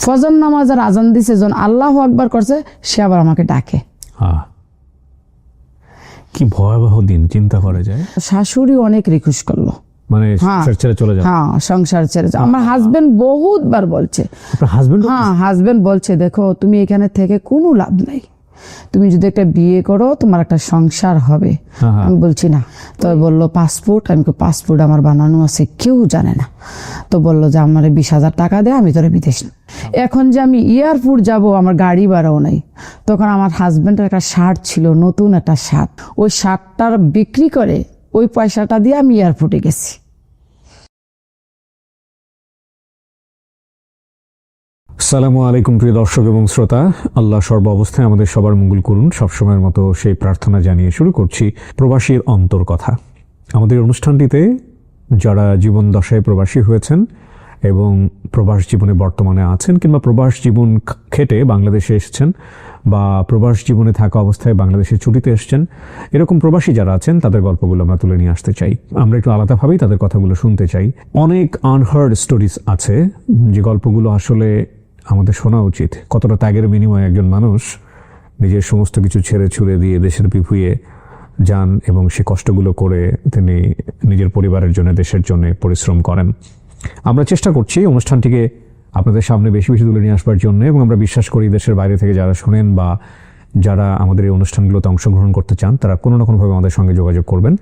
ফজর নামাজের আজান দিছে, যখন আল্লাহু আকবার করছে, সে আবার আমাকে ডাকে। কি ভয়াবহ দিন, চিন্তা করা যায়। শাশুড়ি অনেক রিকোয়েস্ট করলো, মানে ছেড়ে চলে যাও। হ্যাঁ, সংসার ছেড়ে যাও। আমার হাজবেন্ড বহুতবার বলছে, হাজবেন্ড বলছে, দেখো তুমি এখানে থেকে কোনো লাভ নাই, তুমি যদি একটা বিয়ে করো তোমার একটা সংসার হবে। আমি বলছি না। তো বললো পাসপোর্ট, আমি পাসপোর্ট আমার বানানো আছে, কেউ জানে না। তো বললো যে আমার 20,000 টাকা দে, আমি তোরে বিদেশ। এখন যে আমি এয়ারপোর্ট যাব, আমার গাড়ি ভাড়াও নাই। তখন আমার হাজবেন্ডের একটা শার্ট ছিল, নতুন একটা শার্ট, ওই শার্টটার বিক্রি করে ওই পয়সাটা দিয়ে আমি এয়ারপোর্টে গেছি। আসসালামু আলাইকুম প্রিয় দর্শক এবং শ্রোতা, আল্লাহ সর্ব অবস্থায় আমাদের সবার মঙ্গল করুন, সবসময়ের মতো সেই প্রার্থনা জানিয়ে শুরু করছি প্রবাসীর অন্তর কথা। আমাদের অনুষ্ঠানটিতে যারা জীবন দশায় প্রবাসী হয়েছেন এবং প্রবাস জীবনে বর্তমানে আছেন, কিংবা প্রবাস জীবন খেটে বাংলাদেশে এসেছেন, বা প্রবাস জীবনে থাকা অবস্থায় বাংলাদেশে ছুটিতে এসেছেন, এরকম প্রবাসী যারা আছেন তাদের গল্পগুলো আমরা তুলে নিয়ে আসতে চাই। আমরা একটু আলাদাভাবেই তাদের কথাগুলো শুনতে চাই। অনেক আনহার্ড স্টোরিজ আছে, যে গল্পগুলো আসলে আমাদের শোনা উচিত। কতটা ত্যাগের বিনিময়ে একজন মানুষ নিজের সমস্ত কিছু ছেড়ে ছুড়ে দিয়ে দেশের বিপুয়ে যান এবং সে কষ্টগুলো করে তিনি নিজের পরিবারের জন্য, দেশের জন্য পরিশ্রম করেন। আমরা চেষ্টা করছি অনুষ্ঠানটিকে আপনাদের সামনে বেশি বেশি তুলে নিয়ে আসবার জন্য, এবং আমরা বিশ্বাস করি দেশের বাইরে থেকে যারা শোনেন বা যারা আমাদের এই অনুষ্ঠানগুলোতে অংশগ্রহণ করতে চান, তারা কোনো না কোনোভাবে আমাদের সঙ্গে যোগাযোগ করবেন।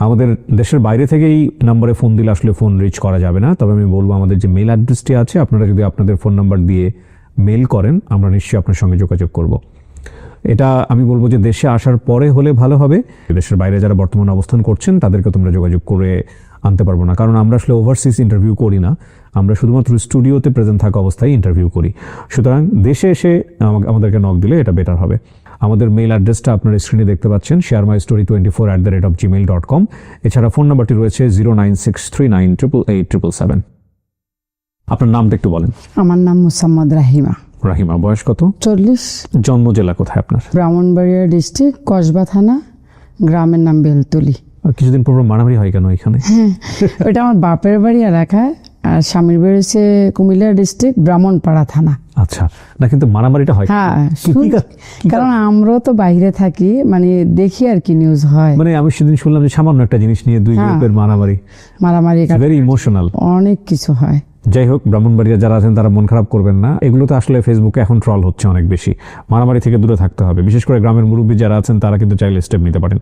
আমাদের দেশের বাইরে থেকেই নাম্বারে ফোন দিলে আসলে ফোন রিচ করা যাবে না, তবে আমি বলবো আমাদের যে মেল অ্যাড্রেসটি আছে, আপনারা যদি আপনাদের ফোন নাম্বার দিয়ে মেল করেন, আমরা নিশ্চয়ই আপনার সঙ্গে যোগাযোগ করব। এটা আমি বলবো যে দেশে আসার পরে হলে ভালো হবে। দেশের বাইরে যারা বর্তমানে অবস্থান করছেন তাদেরকে তোমরা যোগাযোগ করে আনতে পারবো না, কারণ আমরা আসলে ওভারসিজ ইন্টারভিউ করি না, আমরা শুধুমাত্র স্টুডিওতে প্রেজেন্ট থাকা অবস্থায় ইন্টারভিউ করি। সুতরাং দেশে এসে আমাদেরকে নক দিলে এটা বেটার হবে। আমাদের মেইল অ্যাড্রেসটা আপনার স্ক্রিনে দেখতে পাচ্ছেন, sharemystory24@gmail.com। এছাড়া ফোন নাম্বারটি রয়েছে 09639887777। আপনার নামটা একটু বলেন। আমার নাম মুসাম্মদ রাহিমা। রাহিমা, বয়স কত? 40। জন্ম জেলা কোথায় আপনার? ব্রাহ্মণবাড়িয়া ডিস্ট্রিক্ট, কসবা থানা, গ্রামের নাম বেলতলি। কিছুদিন পর মারামারি হয় কেন এখানে? ওইটা আমার বাপের বাড়ি এলাকায়, আর স্বামীর বাড়ি হচ্ছে কুমিল্লা ডিস্ট্রিক্ট, ব্রাহ্মণপাড়া থানা। আচ্ছা, না কিন্তু মারামারিটা হয়? হ্যাঁ, কারণ আমরাও তো বাইরে থাকি, মানে দেখি আর কি নিউজ হয়। মানে আমি সেদিন শুনলাম যে সামান্য একটা জিনিস নিয়ে দুই গ্রুপের মারামারি, ভেরি ইমোশনাল, অনেক কিছু হয়। যাই হোক, ব্রাহ্মণবাড়িয়া যারা আছেন তারা মন খারাপ করবেন না, এগুলোতে আসলে ফেসবুকে এখন ট্রল হচ্ছে অনেক বেশি। মারামারি থেকে দূরে থাকতে হবে, বিশেষ করে গ্রামের মুরব্বী যারা আছেন তারা কিন্তু চাইলে স্টেপ নিতে পারেন।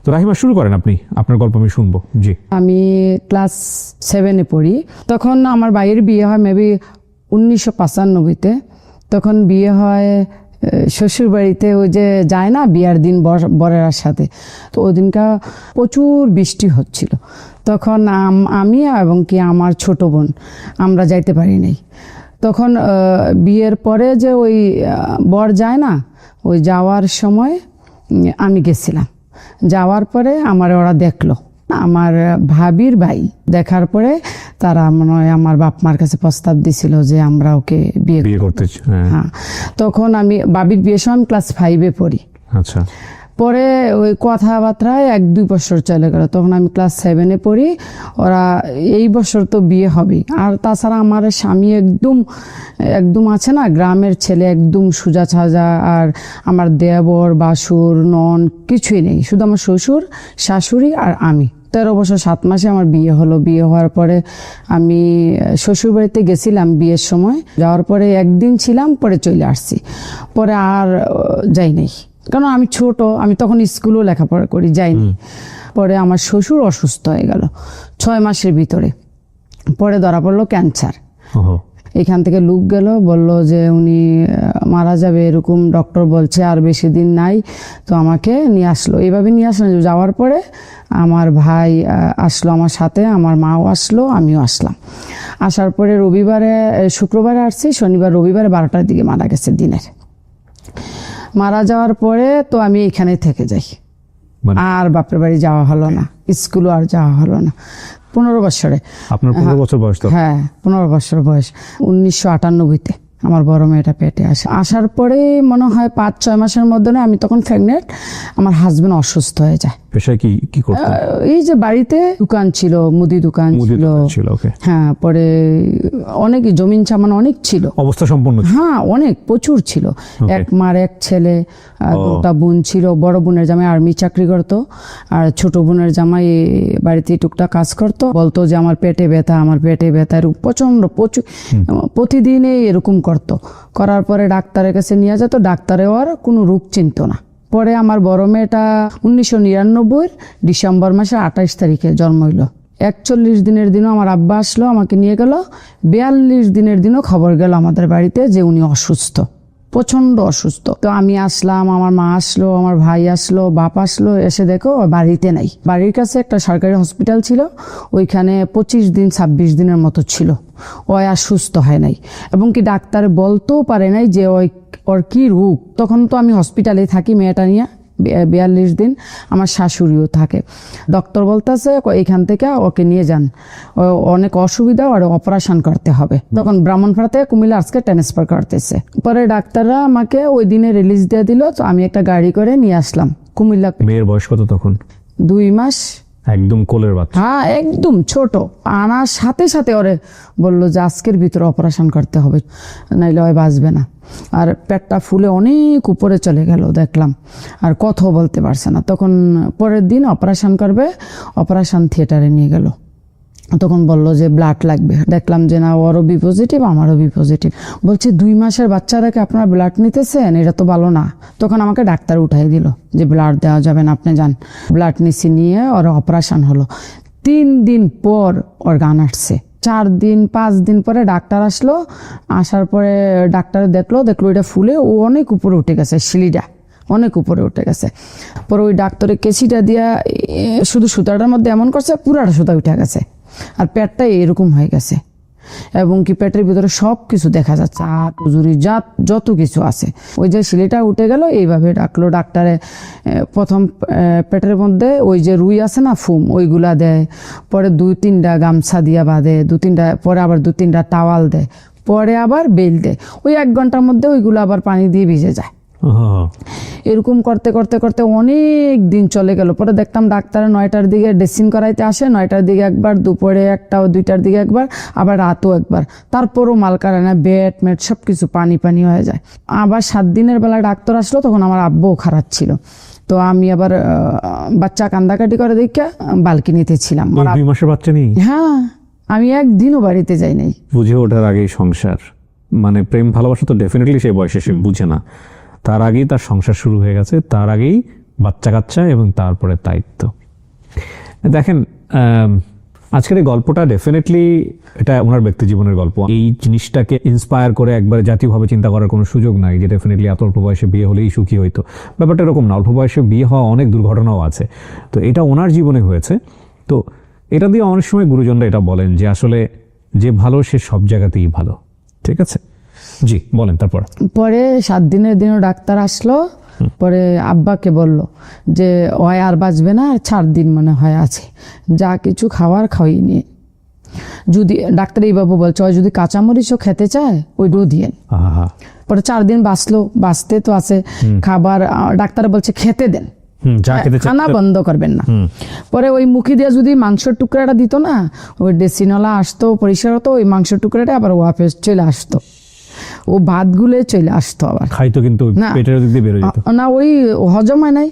তো রাহিমা, শুরু করেন আপনি, আপনার গল্প আমি শুনবো। জি। আমি ক্লাস 7-এ পড়ি, তখন আমার ভাইয়ের বিয়ে হয় মেবি 1995-তে। তখন বিয়ে হয় শ্বশুর বাড়িতে, ওই যে যায় না বিয়ার দিন বরের সাথে, তো ওই দিনকা প্রচুর বৃষ্টি হচ্ছিল। তখন আমি এবং কি আমার ছোট বোন আমরা যাইতে পারি নাই। তখন বিয়ের পরে যে ওই বর যায় না, ওই যাওয়ার সময় আমি গেছিলাম। যাওয়ার পরে আমার ওরা দেখলো, আমার ভাবির ভাই দেখার পরে তারা মনে হয় আমার বাপ মার কাছে প্রস্তাব দিছিল যে আমরা ওকে বিয়ে করতে। হ্যাঁ, তখন আমি বাবির বিয়ের সময় ক্লাস 5-এ পড়ি। আচ্ছা। পরে ওই কথাবার্তায় 1-2 বছর চলে গেল, তখন আমি ক্লাস 7-এ পড়ি। ওরা এই বছর তো বিয়ে হবে। আর তাছাড়া আমার স্বামী একদম আছে না, গ্রামের ছেলে, একদম সোজা সাজা। আর আমার দেবর, বাসুর, নন কিছুই নেই, শুধু আমার শ্বশুর, শাশুড়ি আর আমি। 13 বছর 7 মাসে আমার বিয়ে হলো। বিয়ে হওয়ার পরে আমি শ্বশুর বাড়িতে গেছিলাম বিয়ের সময়। যাওয়ার পরে একদিন ছিলাম, পরে চলে আসছি। পরে আর যাই নাই, কারণ আমি ছোট, আমি তখন স্কুলেও লেখাপড়া করি, যাইনি। পরে আমার শ্বশুর অসুস্থ হয়ে গেল 6 মাসের ভিতরে। পরে ধরা পড়লো ক্যান্সার। এখান থেকে লোক গেল, বলল যে উনি মারা যাবে, এরকম ডক্টর বলছে, আর বেশি দিন নাই। তো আমাকে নিয়ে আসলো, এইভাবে নিয়ে আসলো। যাওয়ার পরে আমার ভাই আসলো আমার সাথে, আমার মাও আসলো, আমিও আসলাম। আসার পরে শুক্রবারে আসছি, শনিবার রবিবারে 12টার দিকে মারা গেছে দিনের। মারা যাওয়ার পরে তো আমি এখানে থেকে যাই, আর বাপের বাড়ি যাওয়া হলো না, স্কুলও আর যাওয়া হলো না। 15 বছরে। আপনার 15 বছর বয়স? হ্যাঁ, 15 বছর বয়স। 1998-তে আমার বড় মেয়েটা পেটে আসে। আসার পরে মনে হয় 5-6 মাসের মধ্যে আমি তখন প্রেগনেন্ট, আমার হাজবেন্ড অসুস্থ হয়ে যায়। পেশায় কি কি করতেন? এই যে বাড়িতে দোকান ছিল, মুদি দোকান মুদি ছিল। দোকান ছিল, ওকে। হ্যাঁ, পরে অনেক জমিন সামান অনেক ছিল। অবস্থা সম্পন্ন ছিল। হ্যাঁ, অনেক প্রচুর ছিল। এক মার এক ছেলে, আর দুটা বোন ছিল। বড় বোনের জামাই আর্মি চাকরি করতো, আর ছোট বোনের জামাই বাড়িতে টুকটাক কাজ করতো। বলতো যে আমার পেটে ব্যথা, আমার পেটে ব্যথা, এরকম প্রচুর প্রতিদিনই এরকম করতো। করার পরে ডাক্তারের কাছে নিয়ে যেত, ডাক্তারে ওর কোনো রোগ চিনতো না। পরে আমার বড় মেয়েটা 1999 ডিসেম্বর মাসের 28 তারিখে জন্ম হইল। 41 দিনের দিনও আমার আব্বা আসলো, আমাকে নিয়ে গেল। 42 দিনের দিনও খবর গেল আমাদের বাড়িতে যে উনি অসুস্থ, প্রচন্ড অসুস্থ। তো আমি আসলাম, আমার মা আসলো, আমার ভাই আসলো, বাপ আসলো, এসে দেখো ও বাড়িতে নাই। বাড়ির কাছে একটা সরকারি হসপিটাল ছিল, ওইখানে 25 দিন 26 দিনের মতো ছিল। ও আর সুস্থ হয় নাই, এবং কি ডাক্তার বলতেও পারে নাই যে ওর কি রোগ। তখন তো আমি হসপিটালে থাকি মেয়েটা নিয়ে 42 দিন, আমার শাশুড়িও থাকে। ডক্টর বলতেছে এখান থেকে ওকে নিয়ে যান, অনেক অসুবিধা, আর অপারেশন করতে হবে। তখন ব্রাহ্মণপাড়া থেকে কুমিল্লা আজকে ট্রান্সফার করতেছে। পরে ডাক্তাররা আমাকে ওই দিনে রিলিজ দিয়ে দিল। তো আমি একটা গাড়ি করে নিয়ে আসলাম কুমিল্লা। মেয়ের বয়স কত তখন? 2 মাস। একদম কোলের বাচ্চা? হ্যাঁ, একদম ছোট। আনার সাথে সাথে ওরে বললো যে আজকের ভিতরে অপারেশন করতে হবে, নাইলে ওই বাঁচবে না। আর পেটটা ফুলে অনেক উপরে চলে গেল দেখলাম, আর কথাও বলতে পারছে না। তখন পরের দিন অপারেশন করবে, অপারেশন থিয়েটারে নিয়ে গেল। তখন বললো যে ব্লাড লাগবে। দেখলাম যে না, ওরও বি পজিটিভ, আমারও বি পজিটিভ। বলছে 2 মাসের বাচ্চারাকে আপনারা ব্লাড নিতেছেন, এটা তো ভালো না। তখন আমাকে ডাক্তার উঠাই দিল যে ব্লাড দেওয়া যাবে না, আপনি যান। ব্লাড নিচ্ছি, নিয়ে ওর অপারেশন হলো। 3 দিন পর ওর গান আসছে। 4 দিন 5 দিন পরে ডাক্তার আসলো। আসার পরে ডাক্তার দেখলো এটা ফুলে ও অনেক উপরে উঠে গেছে, সিঁড়িটা অনেক উপরে উঠে গেছে। পরে ওই ডাক্তারের কেসিটা দিয়া শুধু সুতাটার মধ্যে এমন করছে, পুরাটা সুতা উঠে গেছে, আর পেটটা এরকম হয়ে গেছে। এবং কি পেটের ভিতরে সব কিছু দেখা যাচ্ছে, আজুরি যত কিছু আছে। ওই যে সিলিটা উঠে গেল, এইভাবে ডাকলো ডাক্তারে। প্রথম পেটের মধ্যে ওই যে রুই আছে না, ফুম, ওইগুলা দেয়। পরে 2-3টা গামছা দিয়া বাঁধে, 2-3টা, পরে আবার 2-3টা টাওয়াল দেয়, পরে আবার বেল দেয়। ওই 1 ঘন্টার মধ্যে ওইগুলো আবার পানি দিয়ে ভিজে যায়। এরকম করতে করতে করতে অনেক দিন চলে গেল। পরে দেখতাম ডাক্তার 9টার দিকে ড্রেসিং করাইতে আসে, 9টার দিকে একবার, দুপুরে একটা, 2টার দিকে একবার, আবার রাতও একবার। তারপরও মাল কাড়ে না, বেড মেট সব কিছু পানি পানি হয়ে যায়। আবার 7 দিনের বেলা ডাক্তার আসলো, তখন আমার আব্বুও খারাপ ছিল। তো আমি আবার বাচ্চা কান্দাকাটি করে দেখে বালকিনিতে ছিলাম। 2 মাসের বাচ্চা নেই? হ্যাঁ, আমি একদিনও বাড়িতে যাই নাই। বুঝে ওঠার আগেই সংসার, মানে প্রেম ভালোবাসা তো ডেফিনেটলি সেই বয়সে সে বুঝে না, তার আগেই তার সংসার শুরু হয়ে গেছে, তার আগেই বাচ্চা কাচ্চা, এবং তারপরে দায়িত্ব। দেখেন, আজকের এই গল্পটা ডেফিনেটলি এটা ওনার ব্যক্তি জীবনের গল্প। এই জিনিসটাকে ইন্সপায়ার করে একবার জাতীয়ভাবে চিন্তা করার কোনো সুযোগ নাই যে ডেফিনেটলি এত অল্প বয়সে বিয়ে হলেই সুখী হইতো। ব্যাপারটা এরকম না, অল্প বয়সে বিয়ে হওয়া অনেক দুর্ঘটনাও আছে। তো এটা ওনার জীবনে হয়েছে। তো এটা দিয়ে অনেক সময় গুরুজনরা এটা বলেন যে আসলে যে ভালো সে সব জায়গাতেই ভালো। ঠিক আছে, জি বলেন। তারপর পরে 7 দিনের দিনও ডাক্তার আসলো। পরে আব্বাকে বলল যে ওই আর বাঁচবে না, আর 4 দিন মনে হয় আছে, যা কিছু খাওয়ার খাওয়াই নিয়ে। যদি ডাক্তার এইভাবে বলছে, ওই যদি কাঁচামরিচও খেতে চায় ওইটাও দিয়ে। পরে 4 দিন বাঁচলো, বাঁচতে তো আছে। খাবার ডাক্তার বলছে খেতে দেন, খানা বন্ধ করবেন না। পরে ওই মুখি দিয়ে যদি মাংসের টুকরাটা দিত না, ওই ডেসিনলা আসতো, পরিষ্কার হতো, ওই মাংসের টুকরাটা আবার ওয়াপেস চলে আসতো, ও ভাত গুলে চলে আসতো, আবার খাইতো, কিন্তু পেটের দিক দিয়ে বের হয়ে যেত না, ওই হজম হয় নাই।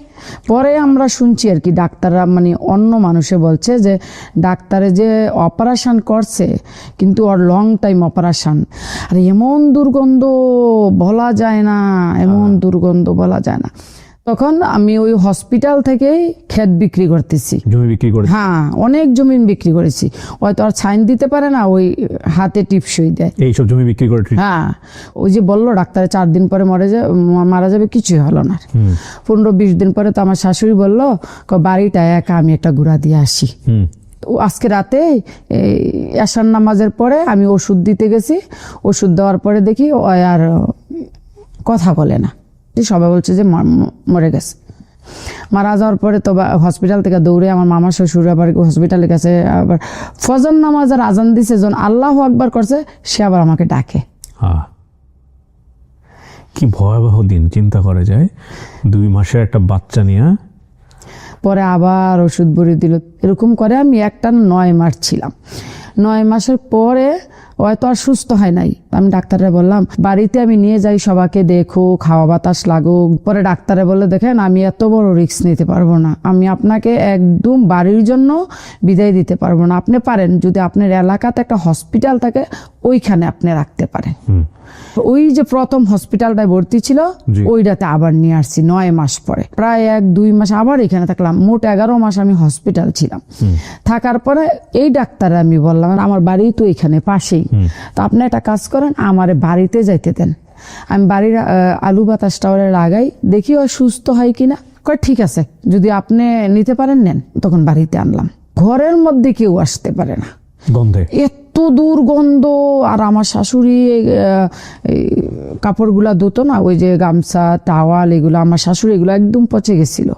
পরে আমরা শুনছি আর কি, ডাক্তাররা মানে অন্য মানুষে বলছে যে ডাক্তারে যে অপারেশন করছে, কিন্তু ওর লং টাইম অপারেশন, আর এমন দুর্গন্ধ বলা যায় না, এমন দুর্গন্ধ বলা যায় না। তখন আমি ওই হসপিটাল থেকেই ক্ষেত বিক্রি করতেছি, জমি বিক্রি করে। হ্যাঁ, অনেক জমি বিক্রি করেছি। হয়তো আর ছাইন দিতে পারে না, ওই হাতে টিপসই দেয়, এইসব জমি বিক্রি করে। হ্যাঁ, ওই যে বললো ডাক্তারে 4 দিন পরে মারা যাবে, কিছুই হলো না। 15-20 দিন পরে তো আমার শাশুড়ি বললো বাড়িটা একা, আমি একটা ঘোরা দিয়ে আসি। আজকে রাতে এশার নামাজের পরে আমি ওষুধ দিতে গেছি, ওষুধ দেওয়ার পরে দেখি ও আর কথা বলে না, সবাই বলছে যে মরে গেছে। মারা যাওয়ার পরে তো হসপিটাল থেকে দৌড়ে আমার মামা শ্বশুর আবার হসপিটালে গেছে। আবার ফজর নামাজের আজান দিছে, যখন আল্লাহু আকবার করছে, সে আবার আমাকে ডাকে। কি ভয়াবহ দিন চিন্তা করা যায়, 2 মাসের একটা বাচ্চা নিয়ে। পরে আবার ওষুধ বড়ি দিল। এরকম করে আমি একটা 9 মাস ছিলাম। 9 মাসের পরে হয়তো আর সুস্থ হয় নাই। আমি ডাক্তারে বললাম বাড়িতে আমি নিয়ে যাই, সবাইকে দেখো, খাওয়া বাতাস লাগুক। পরে ডাক্তারে বলে দেখেন আমি এত বড় রিস্ক নিতে পারবো না, আমি আপনাকে একদম বাড়ির জন্য বিদায় দিতে পারবো না। আপনি পারেন যদি আপনার এলাকাতে একটা হসপিটাল থাকে ওইখানে আপনি রাখতে পারেন। ওই যে প্রথম হসপিটালটায় ভর্তি ছিল ওইটাতে আবার নিয়ে আসছি 9 মাস পরে। প্রায় 1-2 মাস আবার এখানে থাকলাম, মোট 11 মাস আমি হসপিটাল ছিলাম। থাকার পরে এই ডাক্তার আমি বললাম আমার বাড়ি তো এখানে পাশেই, তো আপনি একটা কাজ করেন আমার বাড়িতে যাইতে দেন, আমি বাড়ির আলু বাতাসটা ওরা লাগাই, দেখি ও সুস্থ হয় কিনা। কয় ঠিক আছে, যদি আপনি নিতে পারেন নেন। তখন বাড়িতে আনলাম, ঘরের মধ্যে কেউ আসতে পারে না, গন্ধে এত দুর্গন্ধ। আর আমার শাশুড়ি কাপড়গুলা ধুতো না, ওই যে গামছা টাওয়াল এগুলো, আমার শাশুড়ি এগুলো একদম পচে গেছিল।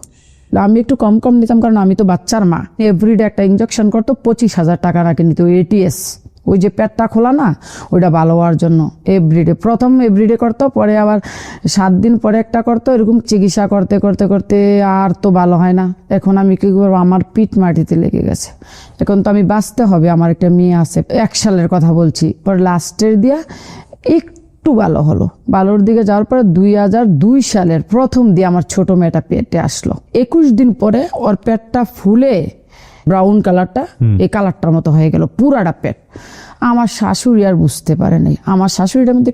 আমি একটু কম কম নিতাম কারণ আমি তো বাচ্চার মা। এভরিডে একটা ইঞ্জেকশন করতো, 25,000 টাকা রাখে নিত, ATS, ওই যে পেটটা খোলা না ওইটা ভালো হওয়ার জন্য। এভরিডে, প্রথম এভরিডে করতো, পরে আবার 7 দিন পরে একটা করতো। এরকম চিকিৎসা করতে করতে করতে আর তো ভালো হয় না। এখন আমি কি করবো, আমার পিঠ মাটিতে লেগে গেছে। এখন তো আমি বাঁচতে হবে, আমার একটা মেয়ে আছে। 1 সালের কথা বলছি। পরে লাস্টের দিয়া একটু ভালো হলো, ভালোর দিকে যাওয়ার পরে 2002 সালের প্রথম দিয়ে আমার ছোট মেয়েটা পেটে আসলো। 21 দিন পরে ওর পেটটা ফুলে ব্রাউন কালারটা এই কালারটার মতো হয়ে গেল, পুরাটা পেট। আমার শাশুড়ি আর বুঝতে পারে নাই, আমার শাশুড়িটার মধ্যে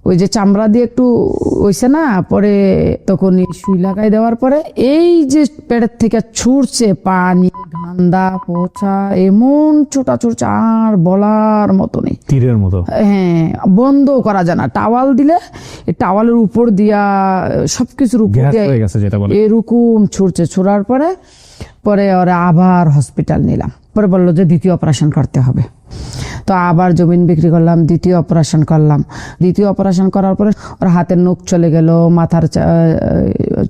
ওই যে চামড়া দিয়ে একটু হইছে না, পরে তখন সুই লাগাই দেওয়ার পরে এই যে পেটের থেকে ছুটছে পানি, ঠান্ডা, পোছা, এমন ছোটা ছুটছে আর বলার মতো নেই, তীরের মতো। হ্যাঁ, বন্ধ করা যায় না। টাওয়াল দিলে টাওয়ালের উপর দিয়া সবকিছুর উপর দিয়ে এরকম ছুটছে। ছোড়ার পরে পরে ওরা আবার হসপিটাল নিলাম। পরে বললো যে দ্বিতীয় অপারেশন করতে হবে। তো আবার জমিন বিক্রি করলাম, দ্বিতীয় অপারেশন করলাম। দ্বিতীয় অপারেশন করার পরে ওর হাতের নখ চলে গেল, মাথার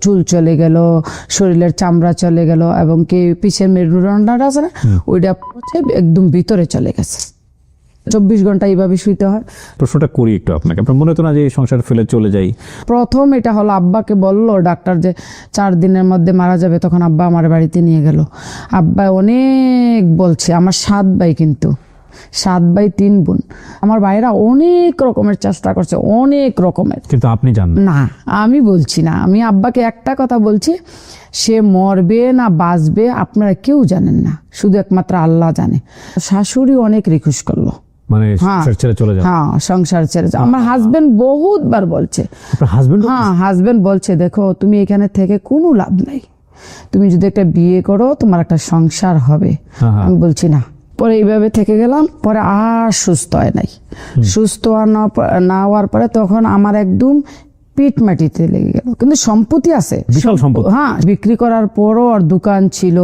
চুল চলে গেল, শরীরের চামড়া চলে গেল, এবং কি পিছের মেরুদণ্ডটা আছে না ওইটা একদম ভিতরে চলে গেছে। 24 ঘন্টা এইভাবে শুইতে হয়। প্রশ্নটা করি একটু আপনাকে, আপনার মনে হতো না যে এই সংসার ফেলে চলে যাই? প্রথম এটা হলো আব্বাকে বললো ডাক্তার যে 4 দিনের মধ্যে মারা যাবে, তখন আব্বা আমার বাড়িতে নিয়ে গেল। আব্বা অনেক বলছে, আমার 7 ভাই, কিন্তু 7 ভাই 3 বোন। আমার ভাইরা অনেক রকমের চেষ্টা করছে, অনেক রকমের, কিন্তু আপনি জানেন না। আমি বলছি না, আমি আব্বাকে একটা কথা বলছি, সে মরবে না বাঁচবে আপনারা কেউ জানেন না, শুধু একমাত্র আল্লাহ জানে। শাশুড়ি অনেক রিকোয়েস্ট করলো, মানে ছেড়ে চলে যাও। হ্যাঁ, সংসার ছেড়ে যাও। আমার হাজবেন্ড বহুতবার বলছে, আপনার হাজবেন্ড? হ্যাঁ, হাজবেন্ড বলছে দেখো তুমি এখানে থেকে কোনো লাভ নাই, তুমি যদি একটা বিয়ে করো তোমার একটা সংসার হবে। আমি বলছি না। পরে এইভাবে থেকে গেলাম, পরে আর সুস্থ হয় নাই। সুস্থ না হওয়ার পরে তখন আমার একদম পিঠ মাটিতে লেগে গেল। কিন্তু সম্পত্তি আছে, বিশাল সম্পত্তি। হ্যাঁ, বিক্রি করার পরও আর দোকান ছিল,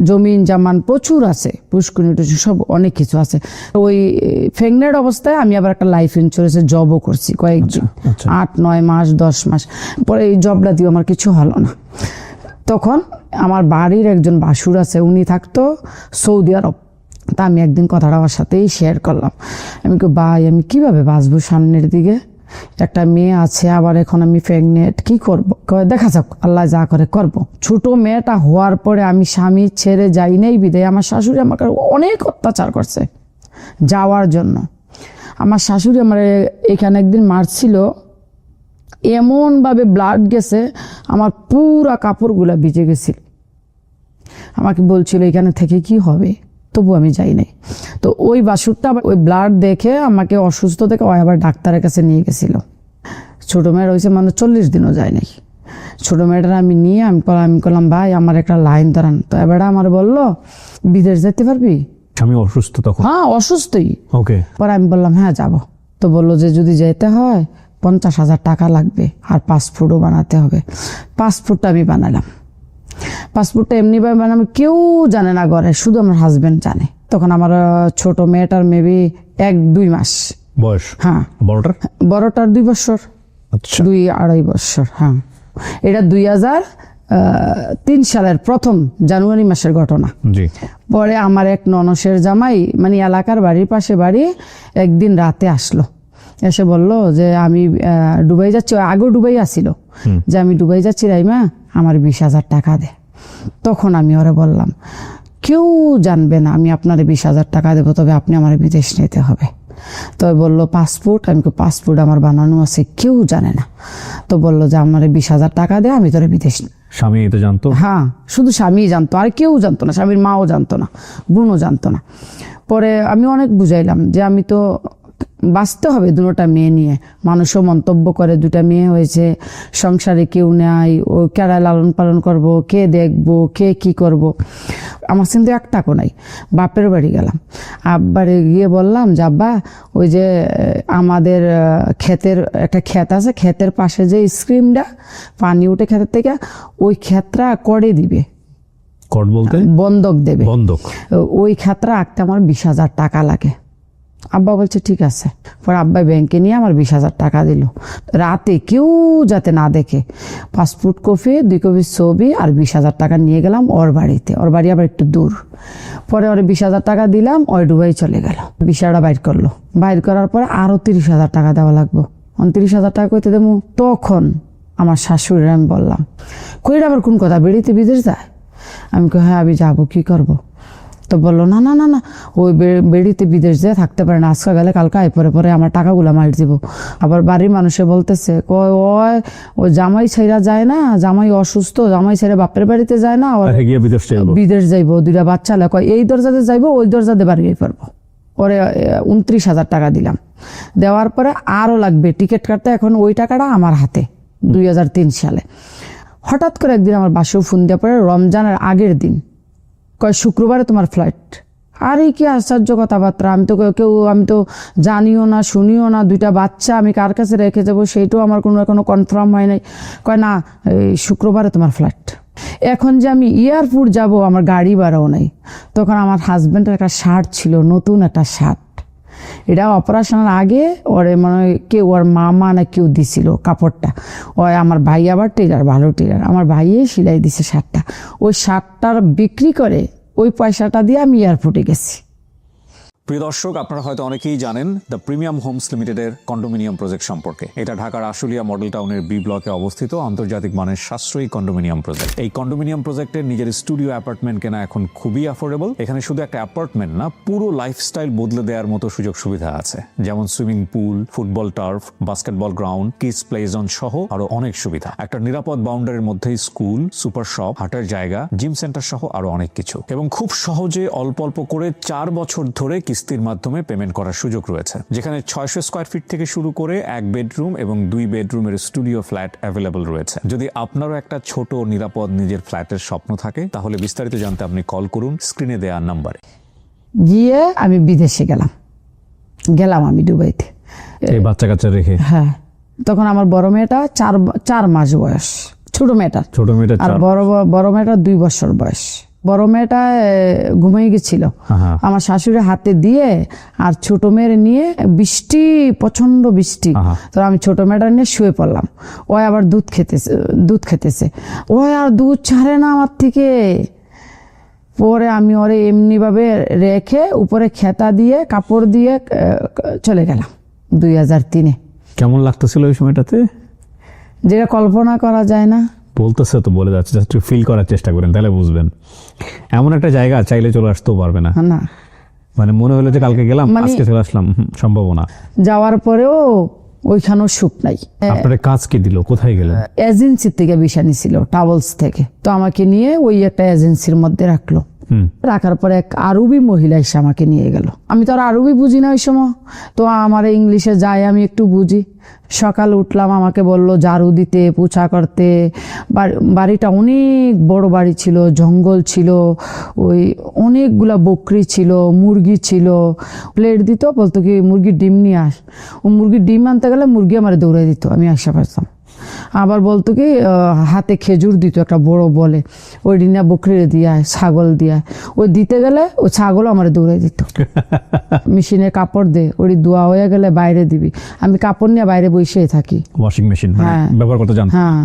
জমিন জামান প্রচুর আছে, পুষ্কুনি টুসকুনি সব অনেক কিছু আছে। ওই প্রেগনেন্ট অবস্থায় আমি আবার একটা লাইফ ইন্স্যুরেন্সের জবও করছি কয়েকদিন, 8-9 মাস 10 মাস। পরে এই জবটা দিয়ে আমার কিছু হলো না। তখন আমার বাড়ির একজন ভাসুর আছে, উনি থাকতো সৌদি আরব। তা আমি একদিন কথাটা আমার সাথেই শেয়ার করলাম। আমি ভাই আমি কিভাবে বাঁচবো সামনের দিকে, একটা মেয়ে আছে, আবার এখন আমি প্রেগনেন্ট, কি করবো? দেখা যাক, আল্লাহ যা করে করব। ছোট মেয়েটা হওয়ার পরে আমি স্বামী ছেড়ে যাই নাই বিদায় আমার শাশুড়ি আমাকে অনেক অত্যাচার করছে যাওয়ার জন্য। আমার শাশুড়ি আমার এখানে একদিন মারছিল, এমন ভাবে ব্লাড গেছে, আমার পুরা কাপড়গুলা ভিজে গেছিল। আমাকে বলছিল এখানে থেকে কি হবে, তবু আমি যাই নাই। তো ওই বাসুরটা ওই ব্লাড দেখে আমাকে অসুস্থ দেখে ওই আবার ডাক্তারের কাছে নিয়ে গেছিল। ছোট মেয়ের হয়েছে মানে 40 দিনও যায় নাই। ছোট মেয়েটার আমি নিয়ে আমি বললাম ভাই আমার একটা লাইন ধরান। তো এবার আমার বললো বিদেশ যেতে পারবি? আমি অসুস্থ তখন। হ্যাঁ, অসুস্থই। ওকে। পরে আমি বললাম হ্যাঁ যাব। তো বললো যে যদি যেতে হয় 50,000 টাকা লাগবে, আর পাসপোর্টও বানাতে হবে। পাসপোর্টটা আমি বানালাম। পাসপোর্টটা এমনিভাবে বানালাম, কেউ জানে না ঘরে, শুধু আমার হাজবেন্ড জানে। তখন আমার ছোট মেয়েটার মেবি 1-2 মাস বয়স। হ্যাঁ। বড়টার 2 বছর, 2-2.5 বছর। হ্যাঁ, এটা 2003 সালের প্রথম জানুয়ারি মাসের ঘটনা। পরে আমার এক ননসের জামাই, মানে এলাকার বাড়ির পাশে বাড়ি, একদিন রাতে আসলো, এসে বলল যে আমি দুবাই যাচ্ছি। আগেও দুবাই আসিল, যে আমি দুবাই যাচ্ছি রাইমা, আমার 20,000 টাকা দে। তখন আমি ওরে বললাম, কেউ জানবে না আমি আপনার 20,000 টাকা দেবো, তবে আপনি আমার বিদেশ নিতে হবে। তো বললো পাসপোর্ট, আমি পাসপোর্ট আমার বানানো আছে, কেউ জানে না। তো বললো যে আমার 20,000 টাকা দে, আমি তোরে বিদেশ নিই। স্বামী এটা জানতো? হ্যাঁ, শুধু স্বামী জানতো, আর কেউ জানতো না, স্বামীর মাও জানতো না, বোনও জানতো না। পরে আমি অনেক বুঝাইলাম যে আমি তো বাঁচতে হবে দুটা মেয়ে নিয়ে, মানুষও মন্তব্য করে 2টা মেয়ে হয়েছে, সংসারে কেউ নেই, ও কারা লালন পালন করব, কে দেখবো, কে কি করব। আমার কিন্তু এক টাকা নাই। বাপের বাড়ি গেলাম, আব্বারে গিয়ে বললাম যে আব্বা, ওই যে আমাদের ক্ষেতের একটা ক্ষেত আছে, ক্ষেতের পাশে যে স্ক্রিমটা পানি উঠে ক্ষেতের থেকে, ওই ক্ষেতটা করে দিবে। কট বলতে? বন্ধক দেবে। বন্ধক? ওই ক্ষেতটা আঁকতে আমার 20,000 টাকা লাগে। আব্বা বলছে ঠিক আছে। পরে আব্বা ব্যাংকে নিয়ে আমার 20,000 টাকা দিল, রাতে কেউ যাতে না দেখে। পাসপোর্ট কপি, 2 কপি ছবি আর 20,000 টাকা নিয়ে গেলাম ওর বাড়িতে। ওর বাড়ি আবার একটু দূর। পরে ওর 20,000 টাকা দিলাম, ওই দুবাই চলে গেল। ভিসাটা বাইর করলো, বাইর করার পরে আরো 30,000 টাকা দেওয়া লাগবে। 29,000 টাকা কইতে দেবো। তখন আমার শাশুড়ির আমি বললাম, কইরা আবার কোন কথা, বেড়িতে বিদেশ যায়? আমি কই হ্যাঁ আমি যাবো, কি করব? তো বললো না না না না, ওই বেড়িতে বিদেশ যেয়ে থাকতে পারে না, আজকে গেলে কালকে পরে পরে আমার টাকাগুলো মার দিব। আবার বাড়ির মানুষে বলতেছে, ও জামাই ছেড়া যায় না, জামাই অসুস্থ, জামাই ছেড়ে বাপের বাড়িতে যায় না, বিদেশ যাইবো, 2টা বাচ্চা কয় এই দরজাতে যাইবো, ওই দরজাতে বাড়ি পারবো। পরে 29,000 টাকা দিলাম। দেওয়ার পরে আরো লাগবে টিকিট কাটতে, এখন ওই টাকাটা আমার হাতে। 2003 সালে হঠাৎ করে একদিন আমার বাসায় ফোন দেওয়ার পরে, রমজানের আগের দিন, কয় শুক্রবারে তোমার ফ্লাইট। আরে কি আশ্চর্য কথাবার্তা, আমি তো জানিও না, শুনিও না, 2টা বাচ্চা আমি কার কাছে রেখে যাবো সেইটাও আমার এখনো কনফার্ম হয় নাই। কয় না, এই শুক্রবারে তোমার ফ্লাইট। এখন যে আমি এয়ারপোর্ট যাব, আমার গাড়ি ভাড়াও নাই। তখন আমার হাজব্যান্ডের একটা শার্ট ছিল, নতুন একটা শার্ট, এটা অপারেশনের আগে ওরে মানে কেউ ওর মামা না কেউ দিছিল কাপড়টা। ওই আমার ভাই আবার টেলার, ভালো টেলার, আমার ভাইয়ে সেলাই দিছে শার্টটা। ওই শার্টটার বিক্রি করে ওই পয়সাটা দিয়ে আমি এয়ারপোর্টে গেছি। প্রিয় দর্শক, আপনারা হয়তো অনেকেই জানেন দ্য প্রিমিয়াম হোমস লিমিটেডের কন্ডোমিনিয়াম প্রজেক্ট সম্পর্কে। এটা ঢাকার আশুলিয়া মডেল টাউনের বি ব্লকে অবস্থিত আন্তর্জাতিক মানের সাশ্রয়ী কন্ডোমিনিয়াম প্রজেক্ট। এই কন্ডোমিনিয়াম প্রজেক্টের নিজের স্টুডিও অ্যাপার্টমেন্ট কেনা এখন খুবই অ্যাফোর্ডেবল। এখানে শুধু একটা অ্যাপার্টমেন্ট না, পুরো লাইফস্টাইল বদলে দেওয়ার মতো সুযোগ সুবিধা আছে, যেমন swimming pool, football turf, basketball ground, kids play zone সহ আরো অনেক সুবিধা। একটা নিরাপদ বাউন্ডারির মধ্যেই স্কুল, সুপার শপ, হাঁটার জায়গা, জিম সেন্টার সহ আরো অনেক কিছু। এবং খুব সহজে অল্প অল্প করে 4 বছর ধরে কিস্তির মাধ্যমে পেমেন্ট করার সুযোগ রয়েছে, যেখানে 600 স্কয়ার ফিট থেকে শুরু করে 1 বেডরুম এবং 2 বেডরুমের স্টুডিও ফ্ল্যাট অ্যাভেলেবল রয়েছে। যদি আপনারও একটা ছোট নিরাপদ নিজের ফ্ল্যাটের স্বপ্ন থাকে, তাহলে বিস্তারিত জানতে আপনি কল করুন স্ক্রিনে দেওয়া নাম্বারে। গিয়ে আমি বিদেশে গেলাম আমি দুবাইতে, এই বাচ্চা কাচ্চা রেখে। হ্যাঁ, তখন আমার বড় মেয়েটা 4 মাস বয়স, ছোট মেয়েটা, আর বড় মেয়েটা 2 বছর বয়স। বড় মেয়েটা ঘুমিয়ে গেছিল, আমার শাশুড়ি হাতে দিয়ে, আর ছোট মেয়ের নিয়ে বৃষ্টি, প্রচন্ড বৃষ্টি। তো আমি ছোট মেয়েটা নিয়ে শুয়ে পড়লাম। ও আবার দুধ খেতেছে, ও আর দুধ ছাড়ে না আমার থেকে। পরে আমি ওরে এমনি ভাবে রেখে উপরে খেতা দিয়ে কাপড় দিয়ে চলে গেলাম 2003-এ। কেমন লাগতেছিল ওই সময়টাতে? যেটা কল্পনা করা যায় না। বলতেছে তো বলে যাচ্ছে, জাস্ট ফিল করার চেষ্টা করেন, তাহলে বুঝবেন। এমন একটা জায়গা চাইলে চলে আসতেও পারবে না, না মানে মনে হলো যে কালকে গেলাম আজকে চলে আসলাম, সম্ভব না। যাওয়ার পরেও ওইখানেও সুখ নাই। আপনার কাজ কি দিল, কোথায় গেলেন? এজেন্সি থেকে ভিসা নিছিল, ট্রাভেলস থেকে। তো আমাকে নিয়ে ওই একটা এজেন্সির মধ্যে রাখলো। রাখার পরে এক আরবি মহিলা এসে আমাকে নিয়ে গেল। আমি তো আর আরবি বুঝি না ওই সময়, তো আমার ইংলিশে যায় আমি একটু বুঝি। সকাল উঠলাম, আমাকে বলল ঝাড়ু দিতে, পোছা করতে। বাড়িটা অনেক বড় বাড়ি ছিল, জঙ্গল ছিল, ওই অনেকগুলা বকরি ছিল, মুরগি ছিল। প্লেট দিত, বলতো কি মুরগির ডিম নিয়ে আস। ও মুরগির ডিম আনতে গেলে মুরগি আমার দৌড়াই দিত, আমি আসা পারতাম। আবার বলতো কি হাতে খেজুর দিত একটা বড় বলে, ওই ডিনা বকরিরে দিয়া, ছাগল দিয়া, ওই দিতে গেলে ওই ছাগল আমার দৌড়াই দিত। মেশিনে কাপড় দে, ওই ধোয়া হয়ে গেলে বাইরে দিবি। আমি কাপড় নিয়ে বাইরে বসেই থাকি। ওয়াশিং মেশিন ব্যবহার করতে জানতাম? হ্যাঁ,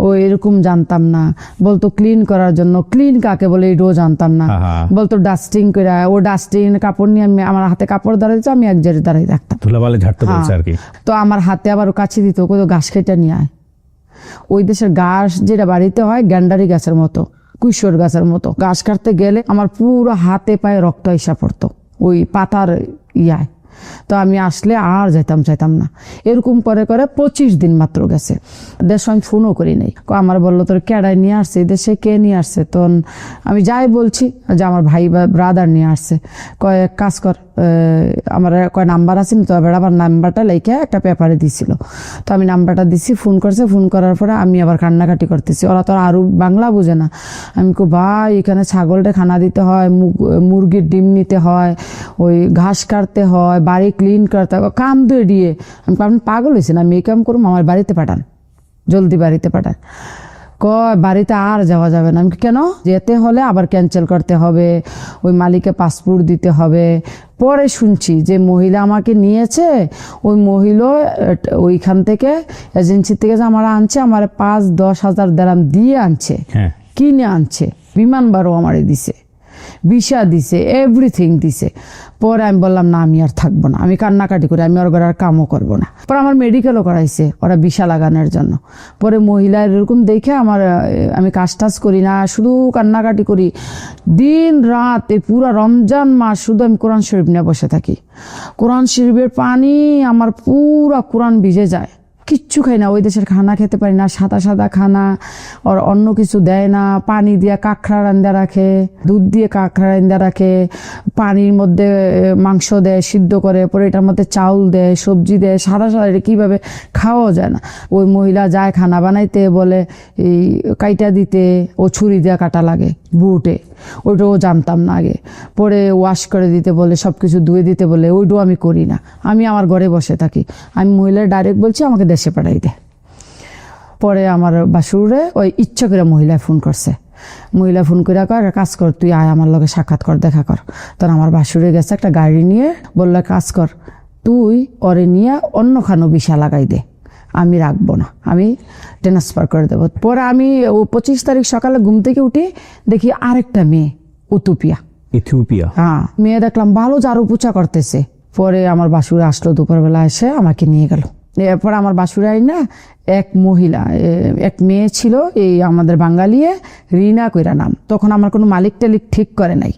ও এরকম জানতাম না। বলতো ক্লিন করার জন্য, ক্লিন কাকে বলে এইটাও জানতাম না। বলতো ডাস্টিং করে, ও ডাস্টিং কাপড় নিয়ে আমি, আমার হাতে কাপড় দাঁড়াইছে, আমি এক জায়গায় দাঁড়াই থাকতাম, ধুলাবালি ঝাড়তে বলছে আর কি। তো আমার হাতে আবার কাছে দিত, কত ঘাস কেটে নিয়ে আয়। ওই দেশের ঘাস যেটা বাড়িতে হয় গ্যান্ডারি গাছের মতো, কুইশোর গাছের মতো। ঘাস কাটতে গেলে আমার পুরো হাতে পায়ে রক্ত এসে পড়তো ওই পাতার ইয়ায়। তো আমি আসলে আর চাইতাম না। এরকম করে করে 25 দিন মাত্র গেছে। দেশ আমি ফোনও করি নাই। আমার বললো তোর কেডায় নিয়ে আসছে, দেশে কে নিয়ে আসছে? তখন আমি যাই বলছি যে আমার ভাই বা ব্রাদার নিয়ে আসছে। কয় এক কাজ কর, আমার কয় নাম্বার আছে না, তো এবার আমার নাম্বারটা লেখে একটা পেপারে দিছিল। তো আমি নাম্বারটা দিছি, ফোন করছে। ফোন করার পরে আমি আবার কান্নাকাটি করতেছি, ওরা তো আরও বাংলা বোঝে না। আমি কো ভাই এখানে ছাগলটা খানা দিতে হয়, মুরগির ডিম নিতে হয়, ওই ঘাস কাটতে হয়, বাড়ি ক্লিন করতে হয়, কাম দিয়ে দিয়ে। আমি আপনি পাগল হয়েছেন, আমি এই কাম করুন, আমার বাড়িতে পাঠান, জলদি বাড়িতে পাঠান। কয় বাড়িতে আর যাওয়া যাবে না। আমি কেন? যেতে হলে আবার ক্যান্সেল করতে হবে, ওই মালিককে পাসপোর্ট দিতে হবে। পরে শুনছি যে মহিলা আমাকে নিয়েছে, ওই মহিলা ওইখান থেকে এজেন্সি থেকে যে আমার আনছে, আমার 5-10 হাজার দেরাম দিয়ে আনছে, কিনে আনছে, বিমান ভাড়াও আমারে দিছে, ভিসা দিছে, এভরিথিং দিছে। পরে আমি বললাম না, আমি আর থাকবো না, আমি কান্নাকাটি করি, আমি ওর ঘরে আর কামও করবো না। পরে আমার মেডিকেলও করাইছে ওরা ভিসা লাগানোর জন্য। পরে মহিলা এরকম দেখে আমি কাজ টাজ করি না, শুধু কান্নাকাটি করি দিন রাত। এই পুরো রমজান মাস শুধু আমি কোরআন শরীফ নিয়ে বসে থাকি। কোরআন শরীফের পানি আমার পুরা কোরআন ভিজে যায়। কিচ্ছু খাই না, ওই দেশের খানা খেতে পারি না, সাদা সাদা খানা, আর অন্য কিছু দেয় না। পানি দিয়ে কাঁকড়া রান্দা রাখে, দুধ দিয়ে কাঁকড়া রান্দা রাখে, পানির মধ্যে মাংস দেয় সিদ্ধ করে, পরে এটার মধ্যে চাউল দেয়, সবজি দেয়, সাদা সাদা। এটা কীভাবে খাওয়াও যায় না। ওই মহিলা যায় খানা বানাইতে, বলে এই কাইটা দিতে, ও ছুরি দিয়ে কাটা লাগে বুটে, ওইটাও জানতাম না আগে। পরে ওয়াশ করে দিতে বলে, সব কিছু ধুয়ে দিতে বলে, ওইটাও আমি করি না। আমি আমার ঘরে বসে থাকি। আমি মহিলার ডাইরেক্ট বলছি আমাকে দেশে পাঠাই দে। পরে আমার বাসুরে ওই ইচ্ছা করে মহিলায় ফোন করছে। মহিলা ফোন করে কয় কাজ কর, তুই আয় আমার লগে সাক্ষাৎ কর, দেখা কর। তখন আমার বাসুরে গেছে একটা গাড়ি নিয়ে, বললো কাজ কর, তুই ওরে নিয়ে অন্য খানো ভিসা লাগাই দে, আমি রাখবো না, আমি ট্রান্সফার করে দেবো। পরে আমি 25 তারিখ সকালে ঘুম থেকে উঠি, দেখি আরেকটা মেয়ে ইথিওপিয়া। হ্যাঁ, মেয়ে দেখলাম ভালো ঝাড়ু পোছা করতেছে। পরে আমার বাসুরে আসলো দুপুরবেলা, এসে আমাকে নিয়ে গেল। এরপর আমার বাসুরে আই না, এক মহিলা, এক মেয়ে ছিল এই আমাদের বাঙালিয়ে, রিনা কইরা নাম। তখন আমার কোনো মালিক টালিক ঠিক করে নাই,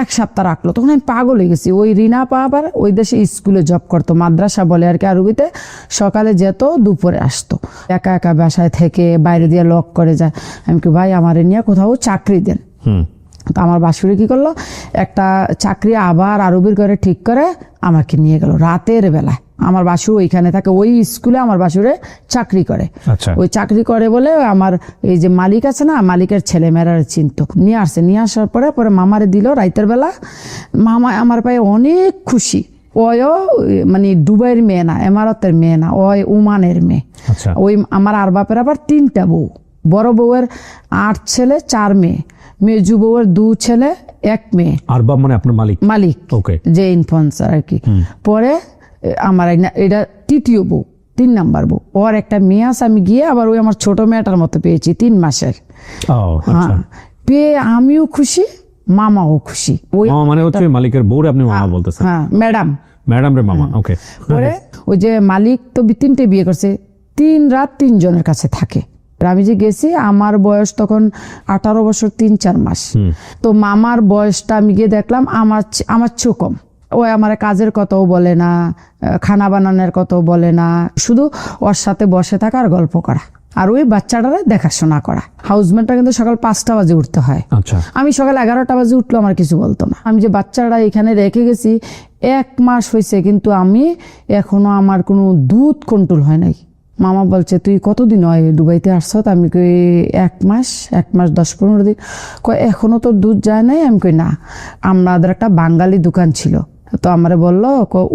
1 সপ্তাহ রাখলো। তখন আমি পাগল হয়ে গেছি। ওই রিনা আবার ওই দেশে স্কুলে জব করতো, মাদ্রাসা বলে আর কি আরবিতে। সকালে যেত, দুপুরে আসতো, একা একা বাসায় থেকে বাইরে দিয়ে লক করে যায়। আমি কি ভাই আমারে নিয়ে কোথাও চাকরি দেন। তো আমার বাসুরি কি করলো, একটা চাকরি আবার আরবির ঘরে ঠিক করে আমাকে নিয়ে গেল রাতের বেলায়। আমার বাসু ওইখানে থাকে, ওই স্কুলে আমার বাসুরে চাকরি করে। ওই চাকরি করে বলে আমার এই যে মালিক আছে না, মালিকের ছেলে মেয়েরা চিনতো। নিয়ে আসার পরে মামারে দিল রাইতের বেলা। মামা আমার পায়ে অনেক খুশি। ওয়ও মানে দুবাইয়ের মেয়ে না, এমারতের মেয়ে না, ওই ওমানের মেয়ে। ওই আমার আর বাপের আবার 3টা বউ। বড় বউয়ের 8 ছেলে 4 মেয়ে, মেজু বউয়ের 2 ছেলে 1 মেয়ে। আরবাব মানে আপনার মালিক যে ইনফ্লুয়েন্সার আর কি। পরে আমার এটা 3য় বউ, 3 নাম্বার বউ। ওর একটা মেয়ে আছে, আমি গিয়ে আবার ওই আমার ছোট মেয়েটার মতো পেয়েছি, 3 মাসের। হ্যাঁ, পেয়ে আমিও খুশি, মামাও খুশি। ওই মানে হচ্ছে মালিকের বউ, আপনি মামা বলতেছেন? হ্যাঁ, ম্যাডাম রে মামা। ওকে। পরে ওই যে মালিক তো 3টে বিয়ে করছে, 3 রাত 3 জনের কাছে থাকে। আমি যে গেছি, আমার বয়স তখন 18 বছর 3-4 মাস। তো মামার বয়সটা আমি গিয়ে দেখলাম আমার চেয়েও কম। ওই আমার কাজের কথাও বলে না, খানা বানানোর কথাও বলে না, শুধু ওর সাথে বসে থাকা আর গল্প করা, আর ওই বাচ্চাটারে দেখাশোনা করা। হাউসমেটটা কিন্তু সকাল 5টা বাজে উঠতে হয়। আমি সকাল 11টা বাজে উঠলো, আমার কিছু বলতো না। আমি যে বাচ্চাটা এখানে রেখে গেছি 1 মাস হয়েছে, কিন্তু আমি এখনো আমার কোনো দুধ কন্ট্রোল হয় নাই। মামা বলছে তুই কতদিন হয় দুবাইতে আসছ? আমি কই 1 মাস 10-15 দিন। কয় এখনো তোর দুধ যায় নাই? আমি কই না। আমাদের একটা বাঙালি দোকান ছিল, তো আমারে বললো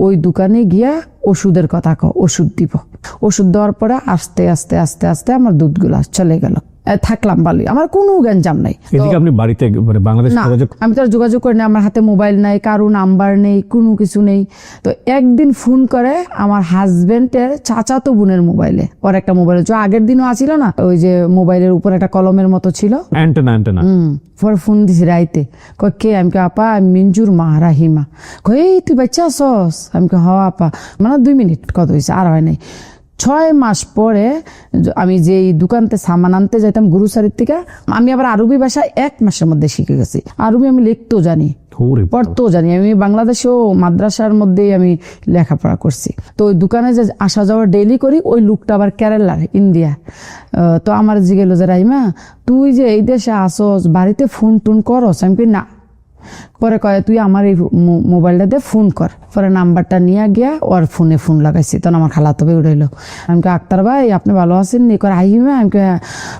ওই দোকানে গিয়া ওষুধের কথা ওষুধ দিব। ওষুধ দেওয়ার পরে আস্তে আস্তে আস্তে আস্তে আমার দুধগুলা চলে গেল। থাকলাম ভালোই, আমার কোনো জ্ঞান নাই। আপনি বাড়িতে বাংলাদেশ আমি তো যোগাযোগ করি না, আমার হাতে মোবাইল নাই, কারো নাম্বার নেই, কোনো কিছু নেই। তো একদিন ফোন করে আমার হাজবেন্ডের চাচাতো বোনের মোবাইলে, ওর একটা মোবাইল আগের দিনও আছিল না, ওই যে মোবাইলের উপর একটা কলমের মতো ছিল, অ্যান্টেনা। পরে ফোন দিছি রাইতে। কয় কে? আমি আপা আমি মিঞ্জুর মা রাহিমা। কই তুই বাচ্চা আসস? আমি হ আপা। মানে 2 মিনিট কথা হয়েছে, আর হয় নাই। 6 মাস পরে আমি যেই দোকানতে সামান আনতে যাইতাম গ্রোসারির থেকে, আমি আবার আরবি ভাষা 1 মাসের মধ্যে শিখে গেছি। আরবি আমি লিখতেও জানি, ওরে বাবা। পড়তেও জানি। আমি বাংলাদেশেও মাদ্রাসার মধ্যেই আমি লেখাপড়া করছি। তো ওই দোকানে যে আসা যাওয়া ডেইলি করি, ওই লোকটা আবার কেরালার, ইন্ডিয়া। তো আমার জিজ্ঞেস যে রাইমা, তুই যে এই দেশে আসস, বাড়িতে ফোন টোন করস? আমি কই না। পরে কয় তুই আমার এই মোবাইলটা দিয়ে ফোন কর। পরে নাম্বারটা নিয়ে গিয়া ওর ফোনে ফোন লাগাইছি। তখন আমার খালাতো ভাই উঠাইলো। আমি কই আক্তার ভাই আপনি ভালো আছেন নি? কয় আহিমা। আমি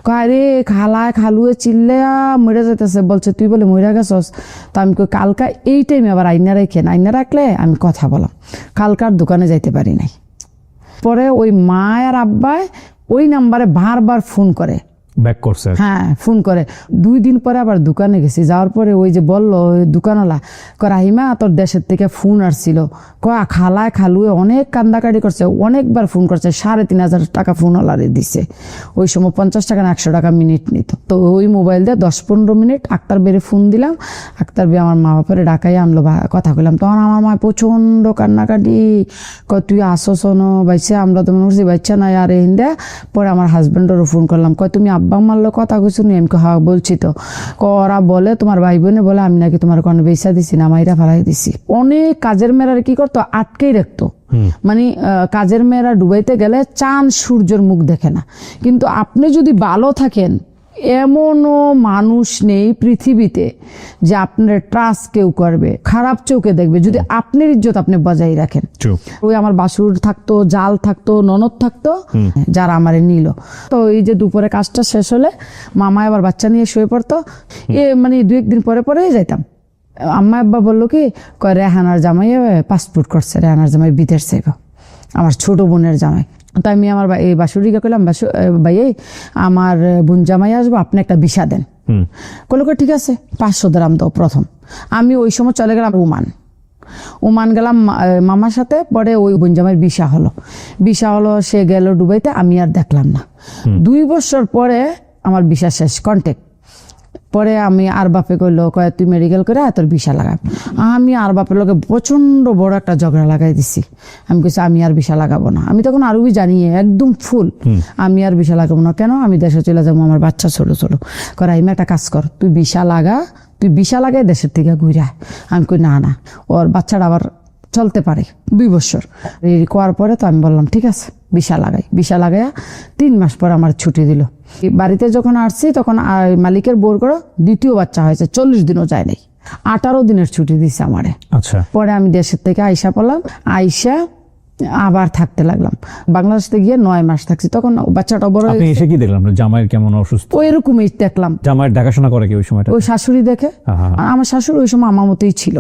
কয় রে খালায় খালুয়ে চিল্লে মরে যেতেছে। বলছে তুই বলে মরে গেছস? তো আমি কই কালকা এই টাইমে আবার আইনা রেখেন, আইনা রাখলে আমি কথা বলাম। কালকার দোকানে যাইতে পারি নাই। পরে ওই মা আর আব্বাই ওই নাম্বারে বারবার ফোন করে, ব্যাক করছে। হ্যাঁ ফোন করে। 2 দিন পরে আবার দোকানে গেছি। যাওয়ার পরে ওই যে বললো ওই দোকানওয়ালা, রাহিমা তোর দেশের থেকে ফোন আসছিল, খালায় খালুয়ে অনেক কান্দাকাটি করছে, অনেকবার ফোন করছে, 3,500 টাকা ফোনওয়ালারে দিছে। ওই সময় 50 টাকা না 100 টাকা মিনিট নিত। তো ওই মোবাইল দিয়ে 10-15 মিনিট আক্তার বেড়ে ফোন দিলাম। আক্তার বে আমার মা বাপরে ডাকাই আনলো, কথা কইলাম। তখন আমার মা প্রচন্ড কান্নাকাটি, তুই আসছ ন বাইছে? আমরা তো মনে করছি বাচ্চা নাই আর হিন্দা। পরে আমার হাজব্যান্ডেরও ফোন করলাম, তুমি আব্বা মারলো কথা কইছো নি? আমি হ্যাঁ বলছি তো। ওরা বলে তোমার ভাই বোনে বলে আমি নাকি তোমার কোনো বেচা দিছি না, মাইরা ফেলাই দিছি। অনেক কাজের মেয়েরা কি করতো, আটকেই রাখতো। মানে কাজের মেয়েরা ডুবাইতে গেলে চাঁদ সূর্যের মুখ দেখে না। কিন্তু আপনি যদি ভালো থাকেন, এমনও মানুষ নেই পৃথিবীতে যে আপনার ট্রাস্ট কেউ করবে, খারাপ চোখে দেখবে, যদি আপনার ইজ্জত আপনি বজায় রাখেন। ওই আমার বাসুর থাকতো, জাল থাকতো, ননদ থাকতো, যারা আমারে নিল। তো এই যে দুপুরে কাজটা শেষ হলে মামা আবার বাচ্চা নিয়ে শুয়ে পড়তো। মানে 2-1 দিন পরে পরে যাইতাম। আম্মা আব্বা বললো কি, রেহানার জামাই পাসপোর্ট করছে, রেহানার জামাই বিদেশ যাইব, আমার ছোট বোনের জামাই। তো আমি আমার এই বাসুরিকে কইলাম, ভাই আমার বোন জামাই আসবো, আপনি একটা ভিসা দেন। কইলো ঠিক আছে, 500 দিরাম দাও প্রথম। আমি ওই সময় চলে গেলাম ওমান গেলাম মামার সাথে। পরে ওই বোন জামাইয়ের ভিসা হলো, সে গেল দুবাইতে, আমি আর দেখলাম না। 2 বছর পরে আমার ভিসা শেষ, কন্ট্যাক্ট। পরে আমি আর বাপে কইলো, তুই মেডিকেল করে তোর ভিসা লাগাব। আমি আর বাপের লোকে প্রচন্ড বড় একটা ঝগড়া লাগাই দিছি। আমি কইছি আমি আর ভিসা লাগাবো না। আমি তখন আরবি জানি একদম ফুল, আমি আর ভিসা লাগাবো না। কেন? আমি দেশে চলে যাবো, আমার বাচ্চা ছোট ছোট। আমি একটা কাজ কর, তুই ভিসা লাগাই দেশের থেকে ঘুরে। আমি কই না, ওর বাচ্চাটা আবার চলতে পারে 2 বছর। এই করার পরে তো আমি বললাম ঠিক আছে ভিসা লাগাইয়া 3 মাস পর আমার ছুটি দিল। বাড়িতে যখন আসছি তখন মালিকের বোর করে 2য় বাচ্চা হয়েছে, 40 দিনও যায় নাই, 18 দিনের ছুটি দিছে আমারে। আচ্ছা। পরে আমি দেশের থেকে আইসা পড়লাম, আইসা আবার থাকতে লাগলাম। বাংলাদেশ থেকে গিয়ে 9 মাস থাকছি। তখন বাচ্চাটা বড়। আপনি এসে কি দেখলাম? জামাইয়ের কেমন অসুস্থ? ওই রকমই দেখলাম। জামাইয়ের দেখাশোনা করে কি ওই সময়টা? ওই শাশুড়ি দেখে। আমার শাশুড়ি ওই সময় আমার মতোই ছিল,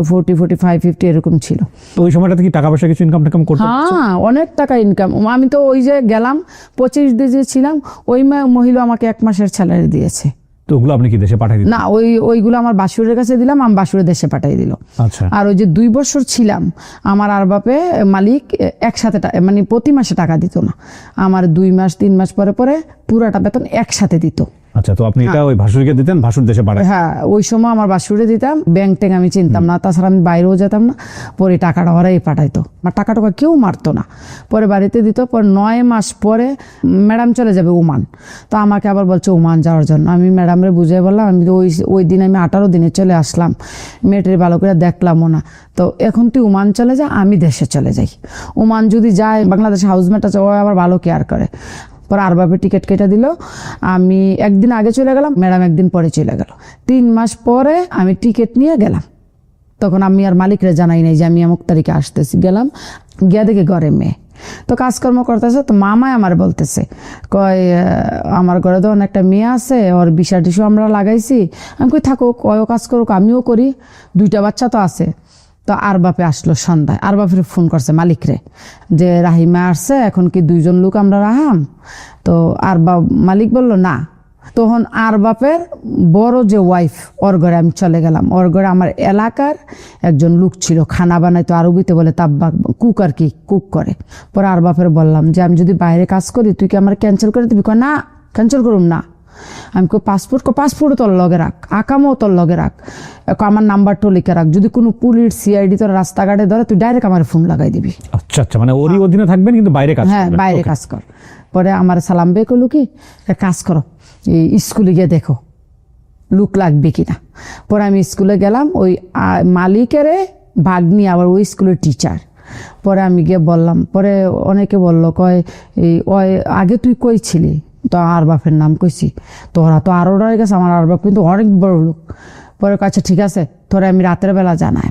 40, 45, 50 এরকম ছিল। তো ওই সময়টাতে কি টাকা পয়সা কিছু ইনকাম করতে? হ্যাঁ, অনেক টাকা ইনকাম। আমি তো ওই যে গেলাম 25 দিন ছিলাম, ওই মহিলা আমাকে 1 মাসের স্যালারি দিয়েছে। তো ওগুলো আপনি কি দেশে পাঠাই দিলেন? না, ওইগুলো আমার বাসুরের কাছে দিলাম, আমি বাসুরে দেশে পাঠাই দিল। আচ্ছা। আর ওই যে 2 বছর ছিলাম, আমার আর বাপে মালিক একসাথে মানে প্রতি মাসে টাকা দিত না, আমার 2 মাস 3 মাস পরে পরে পুরাটা বেতন একসাথে দিত। আচ্ছা, তো আপনি এটা ওই ভাসুরকে দিতেন, ভাসুর দেশে পাঠায়? হ্যাঁ, ওই সময় আমার বাসুরে দিতাম, ব্যাংক ট্যাঙ্ক আমি চিনতাম না, তাছাড়া আমি বাইরেও যেতাম না। পরে টাকাটা ওরাই পাঠাইতো, আমার টাকা কেউ মারতো না। পরে বাড়িতে দিত। পর 9 মাস পরে ম্যাডাম চলে যাবে ওমান। তো আমাকে আবার বলছে ওমান যাওয়ার জন্য। আমি ম্যাডামরে বুঝিয়ে বললাম, আমি ওই দিন আমি 18 দিনে চলে আসলাম, মেয়েটির ভালো করে দেখলামও না। তো এখন তুই ওমান চলে যা, আমি দেশে চলে যাই। ওমান যদি যায়, বাংলাদেশে হাউসমেট আছে, ও আবার ভালো কেয়ার করে। পরে আর বাপে টিকিট কেটে দিল। আমি 1 দিন আগে চলে গেলাম, ম্যাডাম 1 দিন পরে চলে গেল। 3 মাস পরে আমি টিকিট নিয়ে গেলাম। তখন আমি আর মালিকরে জানাই নাই যে আমি অমুক তারিখে আসতেছি। গেলাম, গিয়া দেখি ঘরে মেয়ে তো কাজকর্ম করতেছে। তো মামাই আমার বলতেছে, আমার ঘরে তো অনেকটা মেয়ে আছে, ওর ভিসা টিসু আমরা লাগাইছি। আমি কই থাকুক, ওও কাজ করুক, আমিও করি, 2টা বাচ্চা তো আছে। তো আর বাপে আসলো সন্ধ্যায়, আর বাপের ফোন করছে মালিকরে যে রাহিমা আসছে, এখন কি 2জন লোক আমরা রাহাম? তো আর মালিক বলল না। তখন আর বাপের বড় যে ওয়াইফ, ওর ঘরে আমি চলে গেলাম। ওর ঘরে আমার এলাকার একজন লোক ছিল, খানা বানাইতো, আরবিতে বলে তাব্বা, কুক আর কি, কুক করে। পরে আর বাপের বললাম যে আমি যদি বাইরে কাজ করি, তুই কি আমার ক্যান্সেল করে দিবি? না, ক্যান্সেল করুম না, আমি কই পাসপোর্টও তোর লগে রাখ, আকামও তোর লগে রাখ, আমার নাম্বারটাও লিখে রাখ, যদি কোনো পুলিশ সিআইডি তোর রাস্তাঘাটে ধরে তুই ডাইরেক্ট আমার ফোন লাগাই দিবি। আচ্ছা আচ্ছা, মানে ওরই অধীনে থাকবেন কিন্তু বাইরে কাজ হ্যাঁ, করবেন। বাইরে Okay. কাজ কর। পরে আমার সালাম বে কইলো কি, এক কাজ করো, এই স্কুলে গিয়ে দেখো লুক লাগবে কিনা। পরে আমি স্কুলে গেলাম, ওই মালিকেরে ভাগ্নি আবার ওই স্কুলের টিচার। পরে আমি গিয়ে বললাম, পরে অনেকে বলল কয় এই ওই আগে তুই কই ছিলি, তো আর বাপের নাম কইছি, তোরা তো আরও রয়ে গেছে, আমার আর বাপ কিন্তু অনেক বড় লোক। পরে কাছে ঠিক আছে, তোরা আমি রাতের বেলা জানাই।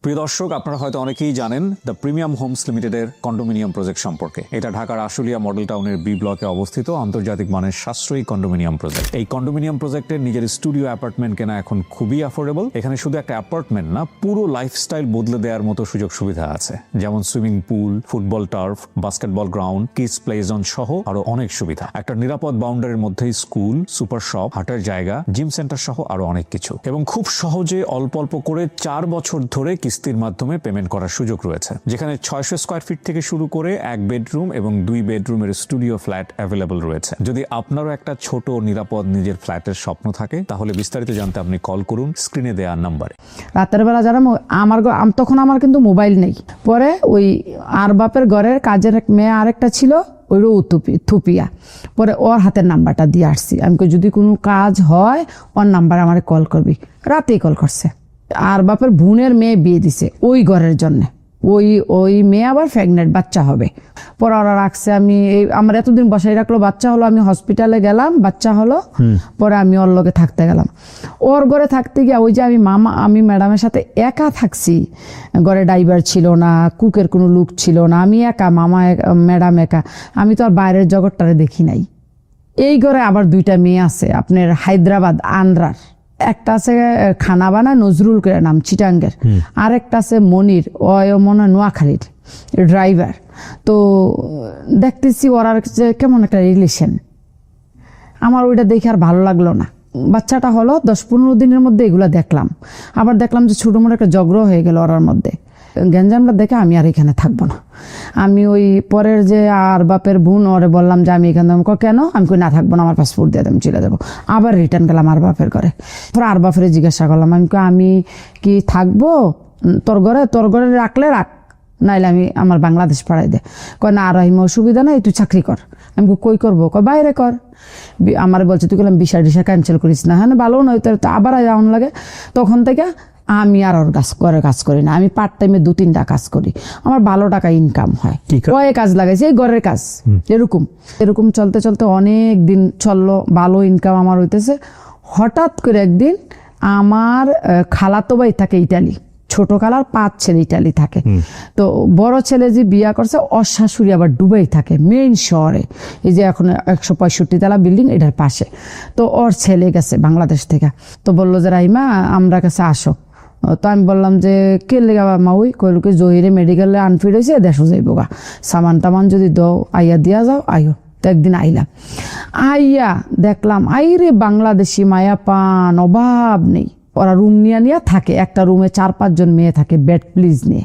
প্রিয় দর্শক, আপনারা হয়তো অনেকেই জানেন দ্য প্রিমিয়াম হোমস লিমিটেডের কন্ডোমিনিয়াম প্রজেক্ট সম্পর্কে। এটা ঢাকার আশুলিয়া মডেল টাউনের বি ব্লকে অবস্থিত আন্তর্জাতিক মানের সাশ্রয়ী কন্ডোমিনিয়াম প্রজেক্ট। এই কন্ডোমিনিয়াম প্রজেক্টের নিজের স্টুডিও অ্যাপার্টমেন্ট কেনা এখন খুবই অ্যাফোর্ডেবল। এখানে শুধু একটা অ্যাপার্টমেন্ট না, পুরো লাইফস্টাইল বদলে দেওয়ার মতো সুযোগ সুবিধা আছে, যেমন swimming pool, football turf, basketball ground, kids play zone সহ আরো অনেক সুবিধা। একটা নিরাপদ বাউন্ডারির মধ্যেই স্কুল, সুপার শপ, হাটের জায়গা, জিম সেন্টার সহ আরো অনেক কিছু, এবং খুব সহজে অল্প অল্প করে 4 বছর ধরে কিস্তির মাধ্যমে পেমেন্ট করার সুযোগ রয়েছে। যেখানে 600 স্কয়ার ফিট থেকে শুরু করে 1 বেডরুম এবং 2 বেডরুমের স্টুডিও ফ্ল্যাট অ্যাভেলেবল রয়েছে। যদি আপনারও একটা ছোট নিরাপদ নিজের ফ্ল্যাটের স্বপ্ন থাকে, তাহলে বিস্তারিত জানতে আপনি কল করুন স্ক্রিনে দেওয়া নাম্বারে। রাতের বেলা যারা তখন আমার কিন্তু মোবাইল নেই। পরে ওই আর বাপের ঘরের কাজের এক মেয়ে আরেকটা ছিল, ওইরও থুপিয়া। পরে ওর হাতের নাম্বারটা দিয়ে আসছি, আমি যদি কোনো কাজ হয় ওর নাম্বার আমার কল করবি। রাতেই কল করছে। আর বাপের বোনের মেয়ে বিয়ে দিছে ওই ঘরের জন্য, ওই মেয়ে আবার প্রেগনেন্ট, বাচ্চা হবে। পরে ওরা রাখছে, আমার এতদিন বসাই রাখলো, বাচ্চা হলো, আমি হসপিটালে গেলাম, বাচ্চা হলো। পরে আমি ওর লগে থাকতে গেলাম। ওর ঘরে থাকতে গিয়ে ওই যে আমি ম্যাডামের সাথে একা থাকছি, ঘরে ড্রাইভার ছিল না, কুকের কোনো লোক ছিল না, আমি একা, ম্যাডাম একা, আমি তো আর বাইরের জগৎটারে দেখি নাই। এই ঘরে আবার 2টা মেয়ে আছে, আপনার হায়দ্রাবাদ আন্ধ্রার। একটা আছে খানা বানায় নজরুল করে নাম, চিটাঙ্গের। আর একটা আছে মনির, ওই মনে হয় নোয়াখালীর ড্রাইভার। তো দেখতেছি ওরা কেমন একটা রিলেশন, আমার ওইটা দেখে আর ভালো লাগলো না। বাচ্চাটা হলো 10-15 দিনের মধ্যে এগুলো দেখলাম। আবার দেখলাম যে ছোটো মোটো একটা ঝগড়া হয়ে গেল ওরার মধ্যে। গ্যাঞ্জামটা দেখে আমি আর এখানে থাকবো না। আমি ওই পরের যে আর বাপের বোন ওরে বললাম যে আমি এখানে কেন, আমি কই না থাকবো না, আমার পাসপোর্ট দিয়ে আমি চলে যাবো। আবার রিটার্ন গেলাম আর বাপের ঘরে। পরে আর বাপের জিজ্ঞাসা করলাম, আমি কি থাকবো তোর ঘরে রাখলে রাখ, নাইলে আমি আমার বাংলাদেশ পাঠাই দে। কয় না, আর অসুবিধা নাই, তুই চাকরি কর। আমি কই করবো? কয় বাইরে কর। আমার বলছে তুই বললাম ভিসা টিসা ক্যান্সেল করিস না। হ্যাঁ ভালো নয়, তো আবার যাওয়ান লাগে। তখন থেকে আমি আর ওর কাজ করি না, আমি পার্ট টাইমে 2-3টা কাজ করি, আমার ভালো টাকা ইনকাম হয়। কয়ে কাজ লাগাইছি, এই ঘরের কাজ। এরকম চলতে চলতে অনেক দিন চললো, ভালো ইনকাম আমার হইতেছে। হঠাৎ করে একদিন আমার খালাতো ভাই থাকে ইটালি, ছোট খালার 5 ছেলে ইটালি থাকে। তো বড় ছেলে যে বিয়া করছে, ওর শাশুড়ি আবার দুবাই থাকে, মেইন শহরে, এই যে এখন 165 তলা বিল্ডিং এটার পাশে। তো ওর ছেলে গেছে বাংলাদেশ থেকে, তো বললো যে রাইমা আমরা কাছে আসো। তো আমি বললাম যে কে লেগা মা, ওই কইলো কি জহিরে মেডিকেলে আনফিট হয়েছে, দেশও যাইব গা, সামান টামান যদি দাও আইয়া দিয়া যাও, আইও। তো একদিন আইলাম, আইয়া দেখলাম আইরে বাংলাদেশি মায়া পান অভাব নেই। ওরা রুম নিয়ে থাকে, একটা রুমে 4-5 জন মেয়ে থাকে, বেড প্লিজ নিয়ে।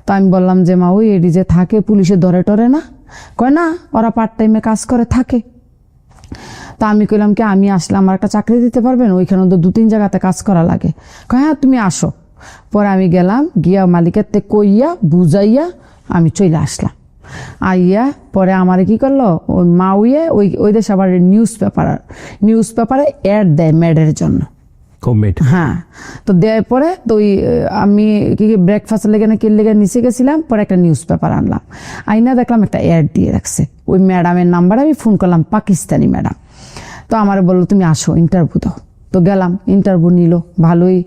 তো আমি বললাম যে মা, ওই এডি যে থাকে পুলিশে ধরে টরে না? কয় না, ওরা পার্ট টাইমে কাজ করে থাকে। তা আমি কইলাম কি আমি আসলে আমার একটা চাকরি দিতে পারবেন? ওইখানে তো 2-3 জায়গাতে কাজ করা লাগে। কয় হ্যাঁ তুমি আসো। পরে আমি গেলাম, গিয়া মালিকের থেকে কইয়া বুঝাইয়া আমি চলে আসলাম। আইয়া পরে আমার কি করলো, ওই মাউয়ে ওই দেশে আবার নিউজ পেপারে অ্যাড দেয় মেডের জন্য। হ্যাঁ, তো দেওয়ার পরে তো আমি ব্রেকফাস্ট লেগে না কি লেগে নিচে গেছিলাম, পরে একটা নিউজ পেপার আনলাম, আইনা দেখলাম একটা অ্যাড দিয়ে রাখছে। ওই ম্যাডামের নাম্বারে আমি ফোন করলাম, পাকিস্তানি ম্যাডাম। তো আমার বললো তুমি আসো ইন্টারভিউ দাও। তো গেলাম, ইন্টারভিউ নিল ভালোই।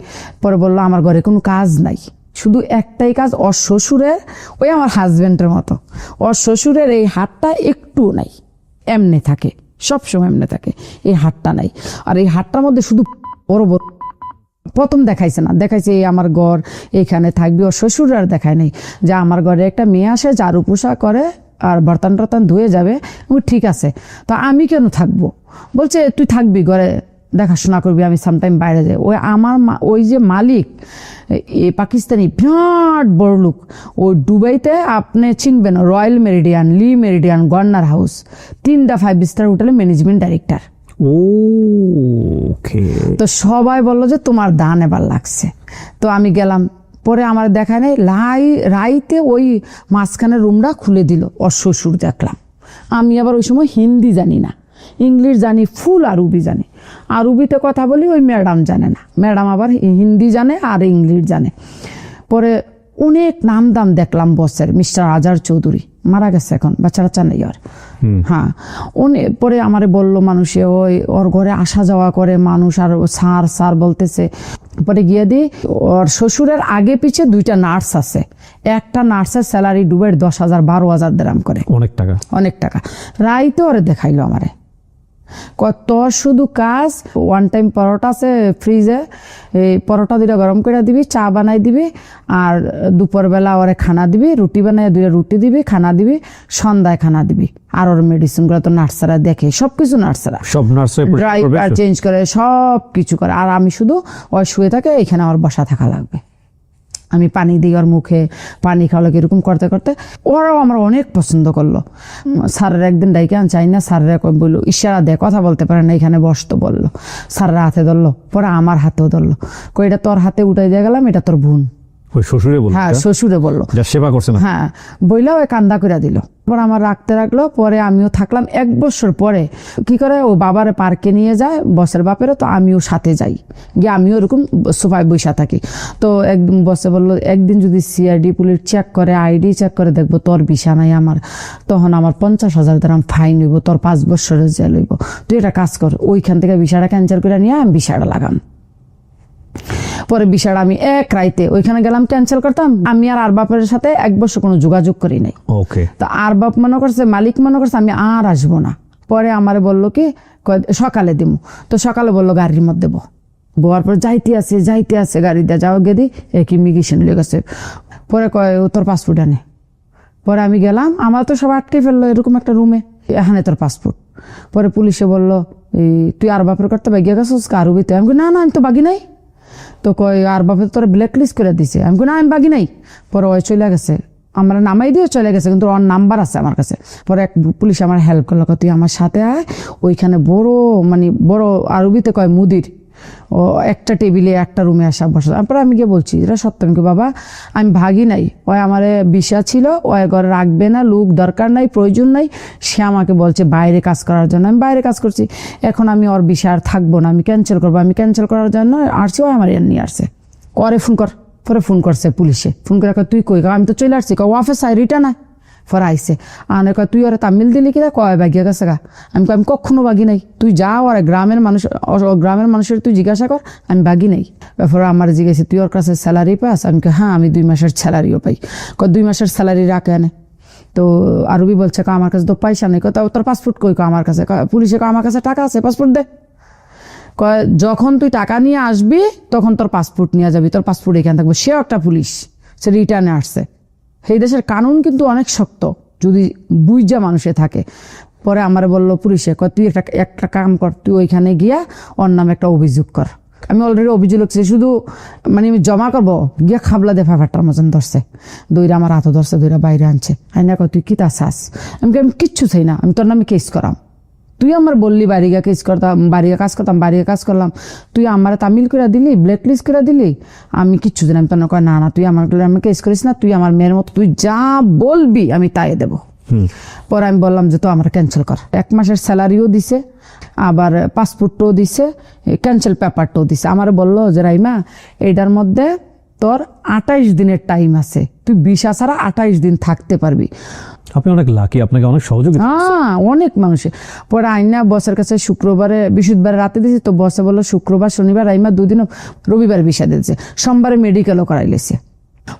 পরে বললো আমার ঘরে কোনো কাজ নাই, শুধু একটাই কাজ, ওর শ্বশুরের, ওই আমার হাজব্যান্ডের মতো, ওর শ্বশুরের এই হাতটা একটু নাই, এমনি থাকে, সবসময় এমনি থাকে, এই হাতটা নাই। আর এই হাতটার মধ্যে শুধু বড় বড়, প্রথম দেখাইছে না, দেখাইছে এই আমার ঘর এইখানে থাকবি। ওর শ্বশুর আর দেখায় নেই যে আমার ঘরে একটা মেয়ে আসে, ঝাড়ু পোষা করে আর বর্তন টর্তন ধুয়ে যাবে। ঠিক আছে, তো আমি কেন থাকবো? বলছে তুই থাকবি ঘরে, দেখাশোনা করবি, আমি সামটাইম বাইরে যাই। ওই যে মালিক এই পাকিস্তানি বিরাট বড় লোক, ওই দুবাইতে আপনি চিনবেন, রয়্যাল মেরিডিয়ান, লি মেরিডিয়ান, গভর্নর হাউস, 3টা 5 স্টার হোটেলে ম্যানেজমেন্ট ডাইরেক্টর। ওকে। তো সবাই বললো যে তোমার দান এবার লাগছে। তো আমি গেলাম, পরে আমার দেখায় নাই, রাইতে ওই মাঝখানে রুমটা খুলে দিল, ওর শ্বশুর দেখলাম। আমি আবার ওই সময় হিন্দি জানি না, ইংলিশ জানি ফুল, আরবি জানি। আরবিতে কথা বলি, ওই ম্যাডাম জানে না, ম্যাডাম আবার হিন্দি জানে আর ইংলিশ জানে। পরে অনেক নাম দাম দেখলাম বসের, মিস্টার আজার চৌধুরী, মারা গেছে এখন, বাচ্চা বাচ্চা নেই আর। হ্যাঁ, পরে আমারে বললো মানুষে, ওর ঘরে আসা যাওয়া করে মানুষ, আর স্যার স্যার বলতেছে। পরে গিয়ে দিই, ওর শ্বশুরের আগে পিছে 2টা নার্স আছে, একটা নার্সের স্যালারি ডুবে 10,000 12,000 দিরহাম করে, অনেক টাকা। অনেক টাকা। রাইতে ওরে দেখাইলো আমারে, তোর শুধু কাজ, ওয়ান টাইম পরোটা আছে ফ্রিজে, এই পরোটা 2টা গরম করে দিবি, চা বানাই দিবি, আর দুপুরবেলা ওরে খানা দিবি, রুটি বানাই 2টা রুটি দিবি, খানা দিবি, সন্ধ্যায় খানা দিবি। আর ওর মেডিসিনগুলো তো নার্সারা দেখে, সবকিছু নার্সারা, সব নার্সে ড্রাই আর চেঞ্জ করে, সব কিছু করে। আর আমি শুধু ওই শুয়ে থাকে, এখানে আমার বসা থাকা লাগবে। আমি পানি দিই ওর মুখে, পানি খাওয়ালো এরকম করতে করতে ওরাও আমার অনেক পছন্দ করলো। স্যারের একদিন ডাইকে চাই না, স্যারেরা বললো, ইশারা দেয়, কথা বলতে পারে না, এখানে বসতো বললো। স্যারের হাতে ধরলো, পরে আমার হাতেও ধরলো, এটা তোর হাতে উঠাই দিয়ে গেলাম, এটা তোর বোন। ওই শ্বশুরে বলল? হ্যাঁ, শ্বশুরে বললো, যা সেবা করছে না। হ্যাঁ, বইলা ওই কান্দা করে দিল। পরে আমার রাখতে রাখলো, পরে আমিও থাকলাম 1 বছর। পরে কি করে, ও বাবারে পার্কে নিয়ে যায় বসের বাপেরও, তো আমিও সাথে যাই, গিয়ে আমিও এরকম সোফায় বসা থাকি। তো একদম বসে বললো, একদিন যদি সিআইডি পুলিশ চেক করে, আইডি চেক করে, দেখবো তোর ভিসা নাই আমার, তখন আমার 50,000 দিরহাম ফাইন হইব, তোর 5 বছরের জেল হইব। তুই এটা কাজ কর, ওইখান থেকে ভিসাটা ক্যান্সেল করে নিয়ে আমি ভিসাটা লাগাম। পরে বিষয়টা আমি এক রাইতে ওইখানে গেলাম, ক্যান্সেল করতাম। আমি আর বাপের সাথে 1 বছর কোনো যোগাযোগ করি নাই। ওকে। তো আর বাপ মনে করছে, মালিক মনে করছে আমি আর আসবো না। পরে আমারে বললো কি, সকালে দিব। তো সকালে বললো গাড়ির মধ্যে বোয়ার পর যাইতে আছে গাড়ি দিয়ে যাও গেদি, এক ইমিগ্রেশন লেগে গেছে। পরে কয়, তোর পাসপোর্ট আনে। পরে আমি গেলাম, আমার তো সব আটকে ফেললো এরকম একটা রুমে, এখানে তোর পাসপোর্ট। পরে পুলিশে বললো, তুই আর বাপের করতে বাগিয়ে গেছিস আরবিতে? আমি না আমি তো বাগি নাই। তো কয়, আর বাপে তোর ব্ল্যাক লিস্ট করে দিছে। আমি না, আমি বাগি নাই। পরে ওই চলে গেছে, আমার নামাই দিয়ে চলে গেছে, কিন্তু ওর নাম্বার আছে আমার কাছে। পরে এক পুলিশ আমার হেল্প করলো, তুই আমার সাথে আয়, ওইখানে বড় আরবিতে কয় মুদির, ও একটা টেবিলে একটা রুমে আসা বসা। তারপরে আমি গিয়ে বলছি, এটা সত্য। আমি বাবা, আমি ভাগি নাই, ওই আমার বিষা ছিল, ওই ঘরে রাখবে না, লোক দরকার নাই, প্রয়োজন নাই। সে আমাকে বলছে বাইরে কাজ করার জন্য, আমি বাইরে কাজ করছি। এখন আমি ওর বিষয় আর থাকবো না, আমি ক্যান্সেল করবো। আমি ক্যান্সেল করার জন্য আসছি, ও আমার নিয়ে আসছে। করে ফোন কর। পরে ফোন করছে পুলিশে, ফোন করে তুই কই? আমি তো চলে আসছি। অফিস আই রিটার্ন আয়। পরে আইসে আনে, কয় তুই ওরা তামিল দিলি কিনা? কয় বাগিয়ে গেছে গা। আমি কখনো বাগি নাই, তুই যা, ওরা গ্রামের মানুষের তুই জিজ্ঞাসা কর, আমি বাগি নাই। তারপরে আমার জিজ্ঞাসা, তুই ওর কাছে স্যালারি পাস? আমি হ্যাঁ, আমি 2 মাসের স্যালারিও পাই। 2 মাসের স্যালারি রাখে আনে। তো আরবি বলছে, আমার কাছে তো পয়সা নেই। তোর পাসপোর্ট কই? আমার কাছে। পুলিশে আমার কাছে টাকা আছে, পাসপোর্ট দে। যখন তুই টাকা নিয়ে আসবি তখন তোর পাসপোর্ট নিয়ে যাবি, তোর পাসপোর্ট এখানে থাকবে। সেও একটা পুলিশ, সে রিটার্নে আসছে। সেই দেশের কানুন কিন্তু অনেক শক্ত, যদি বুঝা মানুষে থাকে। পরে আমার বললো পুলিশে, তুই একটা কাম কর, তুই ওইখানে গিয়া ওর নামে একটা অভিযোগ কর। আমি অলরেডি অভিযোগ লিখছি, শুধু আমি জমা করবো, গিয়া খাবলা দে ফাটার মতন ধরছে, দইরা আমার হাতও ধরছে, দইরা বাইরে আনছে। আইনা কয়, তুই কি তা চাস? আমি কিচ্ছু চাই না, আমি তোর নামে কেস করাম। তুই আমার বললি বাড়িগা কাজ করতাম, বাড়িগা কাজ করলাম, তুই আমার তামিল করে দিলি, ব্ল্যাক লিস্ট করে দিলি, আমি কিচ্ছু জানি। আমি তোর কয়, না তুই আমার কেস করিস না, তুই আমার মেয়ের মতো, তুই যা বলবি আমি তাই দেবো। পরে আমি বললাম যে তো আমার ক্যান্সেল কর। 1 মাসের স্যালারিও দিছে, আবার পাসপোর্টও দিছে, ক্যান্সেল পেপারটাও দিছে। আমার বললো যে রাইমা, এইটার মধ্যে তোর 28 দিনের টাইম আছে, তুই ভিসা ছাড়া 28 দিন থাকতে পারবি। আপনি অনেক লাকি, আপনাকে অনেক সহযোগিতা। হ্যাঁ, অনেক মানুষের। পরে আইনা বসের কাছে বৃহস্পতিবারে রাতে দিয়েছি, তো বসে বললো শুক্রবার শনিবার আইমা 2 দিন, রবিবার ভিসা দিয়েছে, সোমবারে মেডিকেলও করাইলেছে।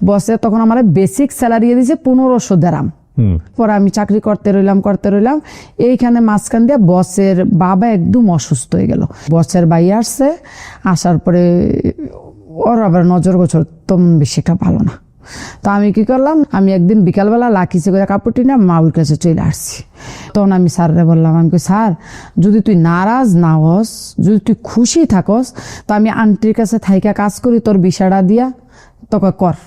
বসে তখন আমার বেসিক স্যালারি দিয়েছে 1500 দিরহাম। পরে আমি চাকরি করতে রইলাম। এইখানে মাঝখান দিয়ে বসের বাবা একদম অসুস্থ হয়ে গেল। বসের ভাই আসছে, আসার পরে ওর আবার নজর গোচর তেমন বেশি একটা ভালো না। তো আমি কি করলাম, আমি একদিন বিকালবেলা লাকিছে করে কাপড়টি না মাউর কাছে চলে আসছি। তখন আমি স্যাররে বললাম, আমি স্যার, যদি তুই নারাজ না হস, যদি তুই খুশি থাকস, তো আমি আন্টির কাছে থাইকা কাজ করি, তোর বিষাটা দিয়া তোকে কর।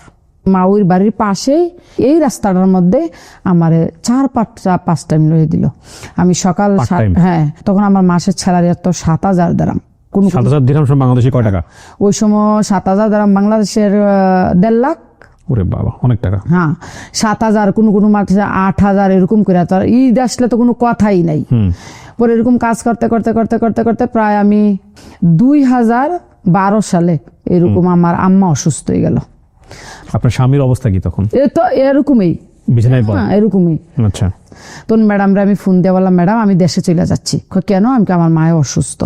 মাউর বাড়ির পাশেই এই রাস্তাটার মধ্যে আমার 4-5 টাইম লয়ে দিল। আমি সকাল Part time? হ্যাঁ, তখন আমার মাসের স্যালারি তো 7,000 দিরহাম। কোন 7,000 দিরহাম বাংলাদেশে কয় টাকা? ওই সময় 7,000 দিরহাম বাংলাদেশের 1.5 লাখ। ওরে বাবা, অনেক টাকা। হ্যাঁ, 7,000, কোনো মাসে 8,000 এরকম করে। তো আর ঈদ আসলে তো কোনো কথাই নাই। পরে এরকম কাজ করতে করতে করতে করতে করতে প্রায় আমি 2012 সালে এরকম আমার আম্মা অসুস্থ হয়ে গেল। আপনার স্বামীর অবস্থা কি তখন? এ তো এরকমই, বিছানায় পড়ে? হ্যাঁ এরকমই। আচ্ছা। তো ম্যাডামরা আমি ফোন দিয়ে বললাম, ম্যাডাম আমি দেশে চলে যাচ্ছি। কেন? আমি আমার মায়ে অসুস্থ।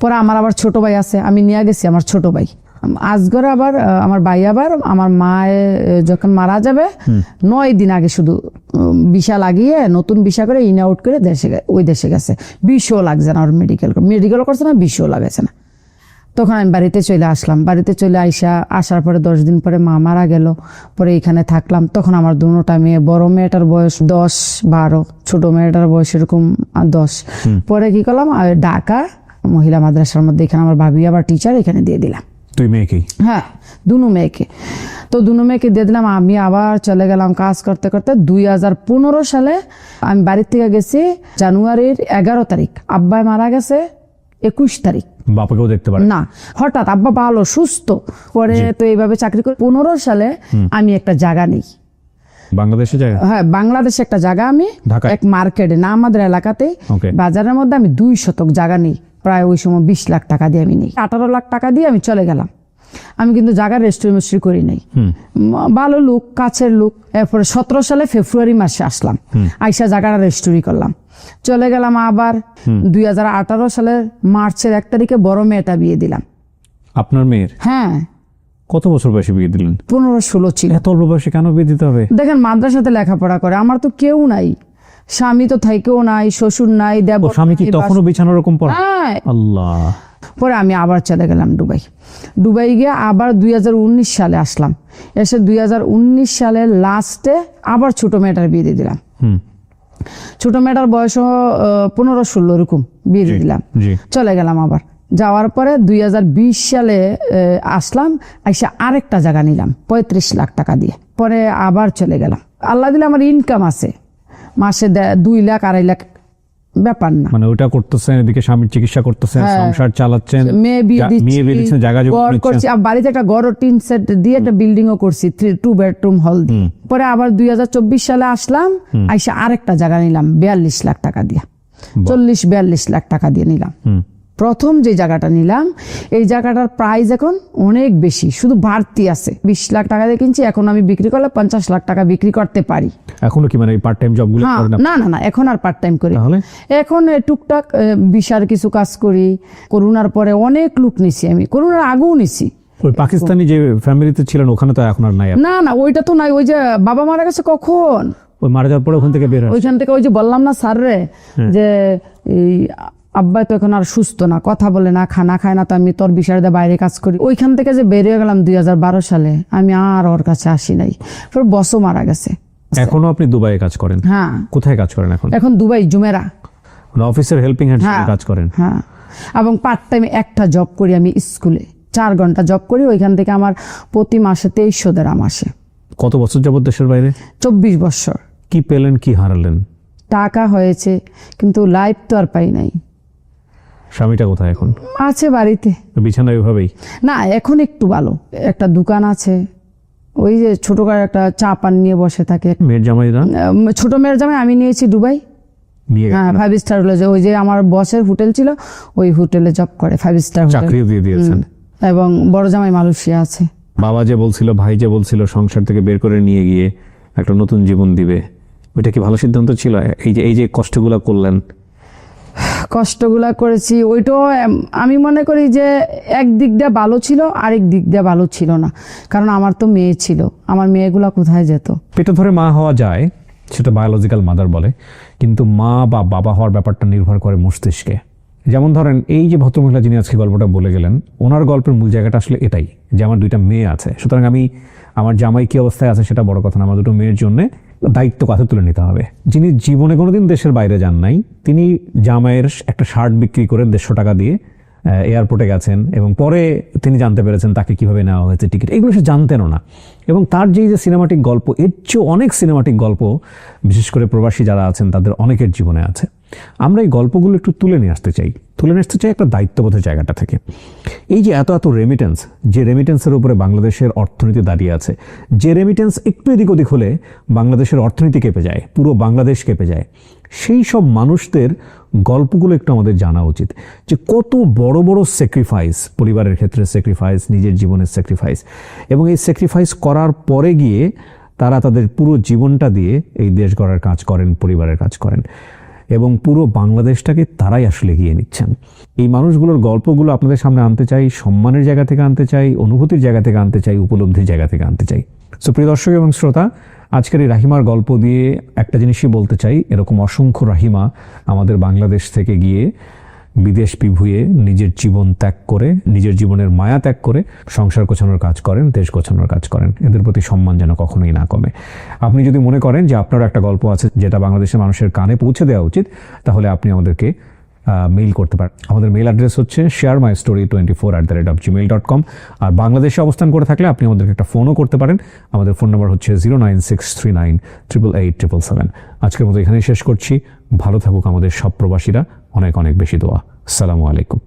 পরে আমার আবার ছোট ভাই আছে, আমি নিয়ে গেছি আমার ছোট ভাই আজগর। আবার আমার ভাই আবার আমার মায়ে যখন মারা যাবে 9 দিন আগে শুধু ভিসা লাগিয়ে নতুন ভিসা করে ইন আউট করে ওই দেশে গেছে। বিষও লাগছে না, ওর মেডিকেল করছে না, বিষও লাগাইছে না। তখন আমি বাড়িতে চলে আসলাম। বাড়িতে চলে আসার পরে 10 দিন পরে মা মারা গেল। পরে এখানে থাকলাম। তখন আমার দুটোটা মেয়ে, বড় মেয়েটার বয়স 10-12, ছোট মেয়েটার বয়স এরকম 10। পরে কি করলাম, ঢাকা মহিলা মাদ্রাসার মধ্যে এখানে আমার ভাবি আবার টিচার, এখানে দিয়ে দিলাম। তুই মেয়েকেই? হ্যাঁ, দুনো মেয়েকে। তো দুনো মেয়েকে দিয়ে দিলাম। আমি আবার চলে গেলাম কাজ করতে করতে। 2015 সালে আমি বাড়ির থেকে গেছি জানুয়ারির 11 তারিখ। আব্বাই মারা গেছে 21 তারিখ। বাবাকেও দেখতে পারে না, হঠাৎ আব্বা ভালো সুস্থ। পরে তো এইভাবে চাকরি করে 15 সালে আমি একটা জায়গা নিই বাংলাদেশে জায়গা। হ্যাঁ, বাংলাদেশে একটা জায়গা আমি ঢাকায়? এক মার্কেটে না, আমাদের এলাকাতেই Okay. বাজারের মধ্যে আমি 2 শতক জায়গা নিই। প্রায় ওই সময় 20 লাখ টাকা দিয়ে আমি নিই। 18 লাখ টাকা দিয়ে আমি চলে গেলাম। আমি কিন্তু জায়গার রেস্টুরেন্ট করি নাই। ভালো লোক, কাছের লোক। এরপরে 17 সালে ফেব্রুয়ারি মাসে আসলাম, আইসা জায়গাটা রেস্টুরি করলাম, চলে গেলাম। আবার 2018 সালের মার্চের 1 তারিখে বড় মেয়েটা বিয়ে দিলাম। আপনার মেয়ের? হ্যাঁ। কত বছর বয়সে বিয়ে দিলেন? 15-16 ছিল। এত অল্প বয়সে কেন বিয়ে দিতে হবে? দেখেন, মাদ্রাসাতে লেখাপড়া করে, আমার তো কেউ নাই, স্বামী তো থাইকেও নাই, শ্বশুর নাই, দেব। স্বামী কি তখনও বিছানার রকম পড়ে? হ্যাঁ। আল্লাহ। পরে আমি আবার চলে গেলাম দুবাই গিয়ে আবার 2019 সালে আসলাম। এসে 2019 সালের লাস্টে আবার ছোট মেয়েটার বিয়ে দিয়ে দিলাম। ছোট মেয়েটার বয়স 15-16 এরকম বিয়ে দিয়ে দিলাম। চলে গেলাম আবার। যাওয়ার পরে 2020 সালে আসলাম, এসে আরেকটা জায়গা নিলাম 35 লাখ টাকা দিয়ে। পরে আবার চলে গেলাম। আল্লাহ দিলে আমার ইনকাম আছে, মাসে 2 লাখ 2.5 লাখ, ব্যাপার না। মানে ওটা করতেছেন, এদিকে স্বামীর চিকিৎসা করতেছেন, সংসার চালাচ্ছেন, মেয়ে বিয়ে দিচ্ছি, জায়গা জমি করছি। বাড়িতে একটা ঘর, টিন সেট দিয়ে একটা বিল্ডিং ও করছি, 2 বেডরুম হল দিয়ে। পরে আবার 2024 সালে আসলাম, আইসা আরেকটা জায়গা নিলাম 42 লাখ টাকা দিয়ে। 40-42 লাখ টাকা দিয়ে নিলাম। প্রথম যে জায়গাটা নিলাম, এই জায়গাটার প্রাইস এখন অনেক বেশি, শুধু বাড়তি আছে। 20 লাখ টাকা দিয়ে কিনছি, এখন আমি বিক্রি করলে 50 লাখ টাকা বিক্রি করতে পারি। এখনো কি মানে পার্ট টাইম জবগুলো করেন? না, এখন আর পার্ট টাইম করি। তাহলে এখন টুকটাক ভিসার কিছু কাজ করি। করোনার পরে অনেক লোক নিছি, আমি করোনার আগেও নিছি। ওই পাকিস্তানি যে ফ্যামিলিতে ছিলেন ওখানে তো এখন আর নাই? না, ওইটা তো নাই। ওই যে বাবা মারা গেছে কখন, ওই মারা যাওয়ার পরে ওখান থেকে বের হয়? ওইখান থেকে ওই যে বললাম না স্যার রে, যে এই আব্বা তো এখন আর সুস্থ না, কথা বলে না, খানা খায় না, তো আমি তোর বিষয়ে বাইরে কাজ করি। ওইখান থেকে যে বেরিয়ে গেলাম 2012 সালে, আমি আর ওর কাছে আসি নাই। বসও মারা গেছে। এখনো আপনি দুবাইয়ে কাজ করেন? হ্যাঁ। কোথায় কাজ করেন এখন? এখন দুবাই জুমেরা, মানে অফিসের হেল্পিং হ্যান্ড কাজ করেন? হ্যাঁ। এবং পার্ট টাইম একটা জব করি আমি স্কুলে, 4 ঘন্টা জব করি। ওইখান থেকে আমার প্রতি মাসে 2300 দিরহাম আসে। কত বছর যাবত দেশের বাইরে? 24 বছর। কি পেলেন, কি হারালেন? টাকা হয়েছে, কিন্তু লাইফ তো আর পাই নাই। স্বামীটা কোথায় এখন? আছে বাড়িতে, বিছানায় ওইভাবেই? না, এখন একটু ভালো, একটা দোকান আছে, ওই যে ছোট করে একটা চা পান নিয়ে বসে থাকে। মেয়ের জামাই না? ছোট মেয়ের জামাই আমি নিয়েছি দুবাই। হ্যাঁ, 5 স্টার হলে ওই যে আমার বসের হোটেল ছিল, ওই হোটেলে জব করে, 5 স্টার চাকরিও দিয়ে দিয়েছেন। এবং বড় জামাই মালয়েশিয়া আছে। বাবা যে বলছিল, ভাই যে বলছিল সংসার থেকে বের করে নিয়ে গিয়ে একটা নতুন জীবন দিবে, ওইটা কি ভালো সিদ্ধান্ত ছিল? এই যে কষ্টগুলো করলেন, কষ্টগুলা করেছি, ওইটাও আমি মনে করি যে এক দিক দিয়ে ভালো ছিল, আরেক দিক দিয়ে ভালো ছিল না। কারণ আমার তো মেয়ে ছিল, আমার মেয়েগুলা কোথায় যেত? পেটে ধরে মা হওয়া যায়, সেটা বায়োলজিক্যাল মাদার বলে, কিন্তু মা বা বাবা হওয়ার ব্যাপারটা নির্ভর করে মস্তিষ্কে। যেমন ধরেন এই যে ভদ্রমহিলা যিনি আজকে গল্পটা বলে গেলেন, ওনার গল্পের মূল জায়গাটা আসলে এটাই যে আমার 2টা মেয়ে আছে, সুতরাং আমি আমার জামাই কি অবস্থায় আছে সেটা বড় কথা না, আমার 2টো মেয়ের জন্য দায়িত্ব কাঁধে তুলে নিতে হবে। যিনি জীবনে কোনোদিন দেশের বাইরে যান নাই, তিনি জামাইয়ের একটা শার্ট বিক্রি করে 150 টাকা দিয়ে এয়ারপোর্টে গেছেন এবং পরে তিনি জানতে পেরেছেন তাকে কিভাবে নেওয়া হয়েছে টিকিট, এগুলো সে জানতেনও না। এবং তার যে সিনেমাটিক গল্প, এর চেয়ে অনেক সিনেমাটিক গল্প বিশেষ করে প্রবাসী যারা আছেন তাদের অনেকের জীবনে আছে। আমরা এই গল্পগুলো একটু তুলে নিয়ে আসতে চাই একটা দায়িত্ববোধের জায়গাটা থেকে। এই যে এত রেমিটেন্স, যে রেমিটেন্সের উপরে বাংলাদেশের অর্থনীতি দাঁড়িয়ে আছে, যে রেমিটেন্স একটু এদিক ওদিক হলে বাংলাদেশের অর্থনীতি কেঁপে যায়, পুরো বাংলাদেশ কেঁপে যায়, সেই সব মানুষদের গল্পগুলো একটু আমাদের জানা উচিত যে কত বড় বড় স্যাক্রিফাইস, পরিবারের ক্ষেত্রে স্যাক্রিফাইস, নিজের জীবনের স্যাক্রিফাইস, এবং এই স্যাক্রিফাইস করার পরে গিয়ে তারা তাদের পুরো জীবনটা দিয়ে এই দেশ গড়ার কাজ করেন, পরিবারের কাজ করেন, এবং পুরো বাংলাদেশটাকে তারাই আসলে এগিয়ে নিচ্ছেন। এই মানুষগুলোর গল্পগুলো আপনাদের সামনে আনতে চাই, সম্মানের জায়গা থেকে আনতে চাই, অনুভূতির জায়গা থেকে আনতে চাই, উপলব্ধির জায়গা থেকে আনতে চাই। সো প্রিয় দর্শক এবং শ্রোতা, আজকের এই রাহিমার গল্প দিয়ে একটা জিনিসই বলতে চাই, এরকম অসংখ্য রাহিমা আমাদের বাংলাদেশ থেকে গিয়ে বিদেশ বিভুঁয়ে নিজের জীবন ত্যাগ করে, নিজের জীবনের মায়া ত্যাগ করে সংসার গোছানোর কাজ করেন, দেশ গোছানোর কাজ করেন। এদের প্রতি সম্মান যেন কখনোই না কমে। আপনি যদি মনে করেন যে আপনারও একটা গল্প আছে যেটা বাংলাদেশের মানুষের কানে পৌঁছে দেওয়া উচিত, তাহলে আপনি আমাদেরকে মেইল করতে পারেন। আমাদের মেইল অ্যাড্রেস হচ্ছে sharemystory24@gmail.com। আর বাংলাদেশে অবস্থান করে থাকলে আপনি আমাদেরকে একটা ফোনও করতে পারেন। আমাদের ফোন নাম্বার হচ্ছে 09639888777। আজকের মতো এখানেই শেষ করছি। ভালো থাকুক আমাদের সব প্রবাসীরা। অনেক অনেক বেশি দোয়া। আসসালামু আলাইকুম।